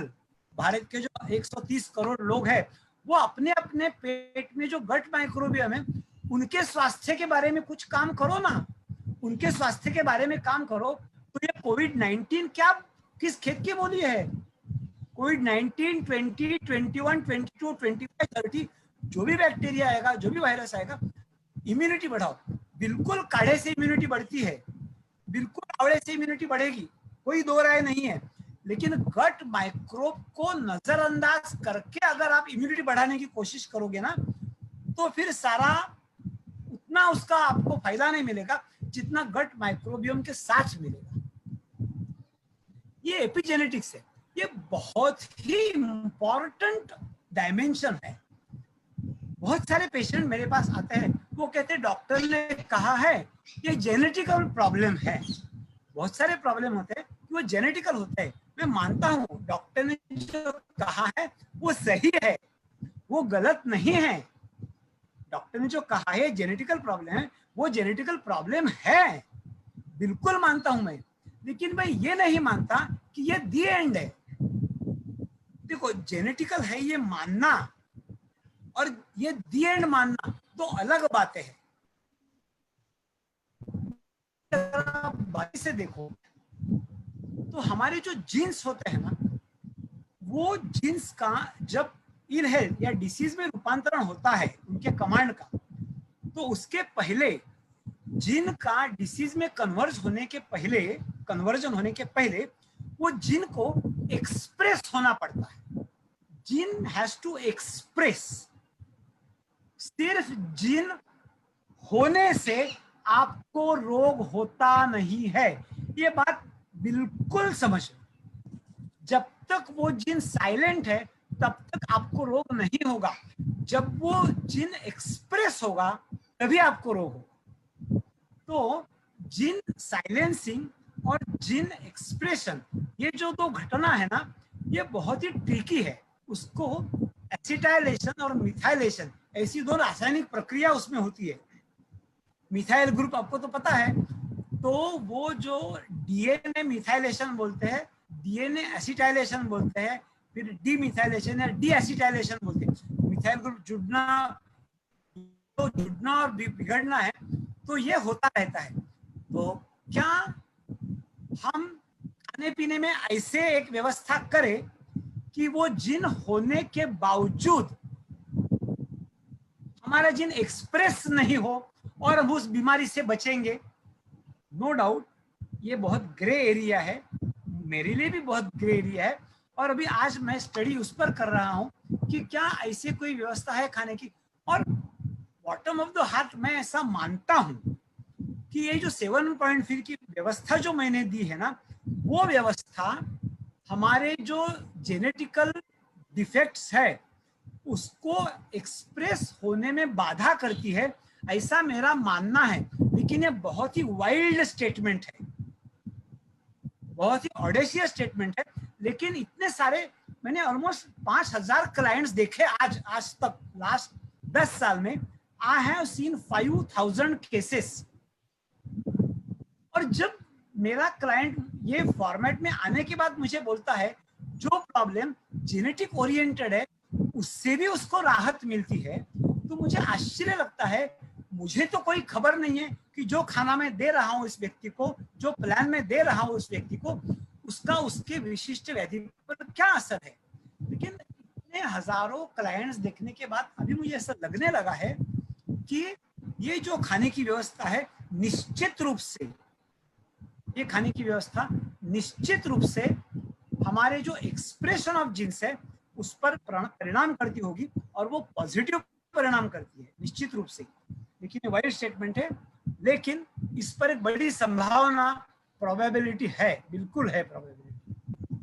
भारत के जो 130 करोड़ लोग हैं, वो अपने अपने पेट में जो गट माइक्रोबियम है उनके स्वास्थ्य के बारे में कुछ काम करो ना, उनके स्वास्थ्य के बारे में काम करो। तो ये कोविड-19 क्या किस खेत की बोली है? कोविड-19, 20, 21, 22, 25, 30 जो भी बैक्टीरिया आएगा, जो भी वायरस आएगा, इम्यूनिटी बढ़ाओ। बिल्कुल काढ़े से इम्यूनिटी बढ़ती है, बिल्कुल आंवले से इम्यूनिटी बढ़ेगी, कोई दो राय नहीं है। लेकिन गट माइक्रोब को नजरअंदाज करके अगर आप इम्यूनिटी बढ़ाने की कोशिश करोगे ना, तो फिर सारा उतना उसका आपको फायदा नहीं मिलेगा जितना गट माइक्रोबियम के साथ मिलेगा। ये एपिजेनेटिक्स है, ये बहुत ही इंपॉर्टेंट डायमेंशन है। बहुत सारे पेशेंट मेरे पास आते हैं, वो कहते हैं डॉक्टर ने कहा है ये जेनेटिकल प्रॉब्लम है। बहुत सारे प्रॉब्लम होते हैं कि वो जेनेटिकल होते हैं। मैं मानता हूँ डॉक्टर ने जो कहा है वो सही है, वो गलत नहीं है। डॉक्टर ने जो कहा है जेनेटिकल प्रॉब्लम है, वो जेनेटिकल प्रॉब्लम है, बिल्कुल मानता हूं मैं। लेकिन मैं ये नहीं मानता कि ये दी एंड है। देखो जेनेटिकल है ये मानना और ये दी एंड मानना तो अलग बातें हैं। बाकी से देखो तो हमारे जो जीन्स होते हैं ना, वो जीन्स का जब इल हेल्थ या डिसीज में रूपांतरण होता है उनके कमांड का, तो उसके पहले जीन का डिसीज में कन्वर्ज होने के पहले कन्वर्जन होने के पहले वो जिन को एक्सप्रेस होना पड़ता है। जिन हैज टू एक्सप्रेस। सिर्फ जिन होने से आपको रोग होता नहीं है, ये बात बिल्कुल समझ। जब तक वो जिन साइलेंट है तब तक आपको रोग नहीं होगा। जब वो जिन एक्सप्रेस होगा तभी आपको रोग होगा। तो जिन साइलेंसिंग और जिन एक्सप्रेशन, ये जो दो घटना है ना, ये बहुत ही ट्रिकी है। उसको एसिटाइलेशन और मिथाइलेशन, ऐसी दो रासायनिक प्रक्रिया उसमें होती है। मिथाइल ग्रुप आपको तो पता है, तो वो जो डीएनए मिथाइलेशन बोलते हैं, डीएनए एसिटाइलेशन बोलते हैं, फिर डीमिथाइलेशन या डीएसिटाइलेशन बोलते हैं। मिथाइल ग्रुप जुड़ना और बिगड़ना है, तो ये होता रहता है। तो क्या हम खाने पीने में ऐसे एक व्यवस्था करें कि वो जिन होने के बावजूद हमारा जिन एक्सप्रेस नहीं हो और हम उस बीमारी से बचेंगे? नो डाउट ये बहुत ग्रे एरिया है, मेरे लिए भी बहुत ग्रे एरिया है। और अभी आज मैं स्टडी उस पर कर रहा हूं कि क्या ऐसे कोई व्यवस्था है खाने की। और बॉटम ऑफ द हार्ट मैं ऐसा मानता हूं कि ये जो 7.5 की व्यवस्था जो मैंने दी है ना, वो व्यवस्था हमारे जो जेनेटिकल डिफेक्ट्स है उसको एक्सप्रेस होने में बाधा करती है, ऐसा मेरा मानना है। लेकिन ये बहुत ही वाइल्ड स्टेटमेंट है, बहुत ही ऑडेशियस स्टेटमेंट है। लेकिन इतने सारे, मैंने ऑलमोस्ट 5000 क्लाइंट्स देखे आज तक, लास्ट 10 साल में आई हैव सीन 5000 केसेस। और जब मेरा क्लाइंट ये फॉर्मेट में आने के बाद मुझे बोलता है जो प्रॉब्लम जेनेटिक ओरिएंटेड है उससे भी उसको राहत मिलती है, तो मुझे आश्चर्य लगता है। मुझे तो कोई खबर नहीं है कि जो खाना मैं दे रहा हूं इस व्यक्ति को, जो प्लान में दे रहा हूं उस व्यक्ति को, उसका उसके विशिष्ट व्याधि पर क्या असर है। लेकिन इतने हजारों क्लाइंट्स देखने के बाद अभी मुझे ऐसा लगने लगा है कि ये जो खाने की व्यवस्था है, निश्चित रूप से ये खाने की व्यवस्था निश्चित रूप से हमारे जो एक्सप्रेशन ऑफ जीन्स है उस पर परिणाम करती होगी, और वो पॉजिटिव परिणाम करती है निश्चित रूप से। लेकिन ये वाइड स्टेटमेंट है, लेकिन इस पर एक बड़ी संभावना, प्रोबेबिलिटी है, बिल्कुल है प्रोबेबिलिटी।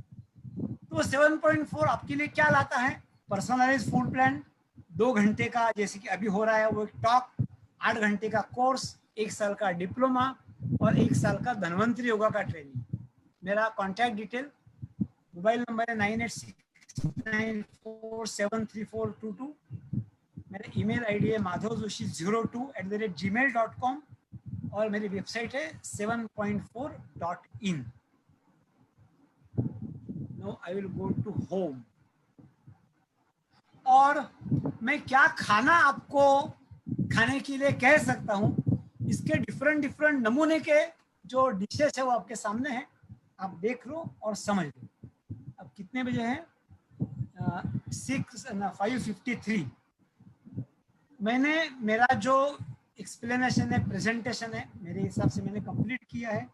तो 7.4 आपके लिए क्या लाता है? पर्सनलाइज फूड प्लान, 2 घंटे का जैसे कि अभी हो रहा है वो एक टॉक, 8 घंटे का कोर्स, 1 साल का डिप्लोमा और 1 साल का धन्वंतरी योगा का ट्रेनिंग। मेरा कॉन्टैक्ट डिटेल, मोबाइल नंबर है 9869473422। मेरा ईमेल आईडी है madhavjoshi02@gmail.com और मेरी वेबसाइट है 7.4.in। No I will go to home. और मैं क्या खाना आपको खाने के लिए कह सकता हूँ, इसके डिफरेंट नमूने के जो डिशेस है वो आपके सामने है, आप देख लो और समझ लो। अब कितने बजे हैं? 5:53। मैंने मेरा जो एक्सप्लेनेशन है, प्रेजेंटेशन है, मेरे हिसाब से मैंने कंप्लीट किया है।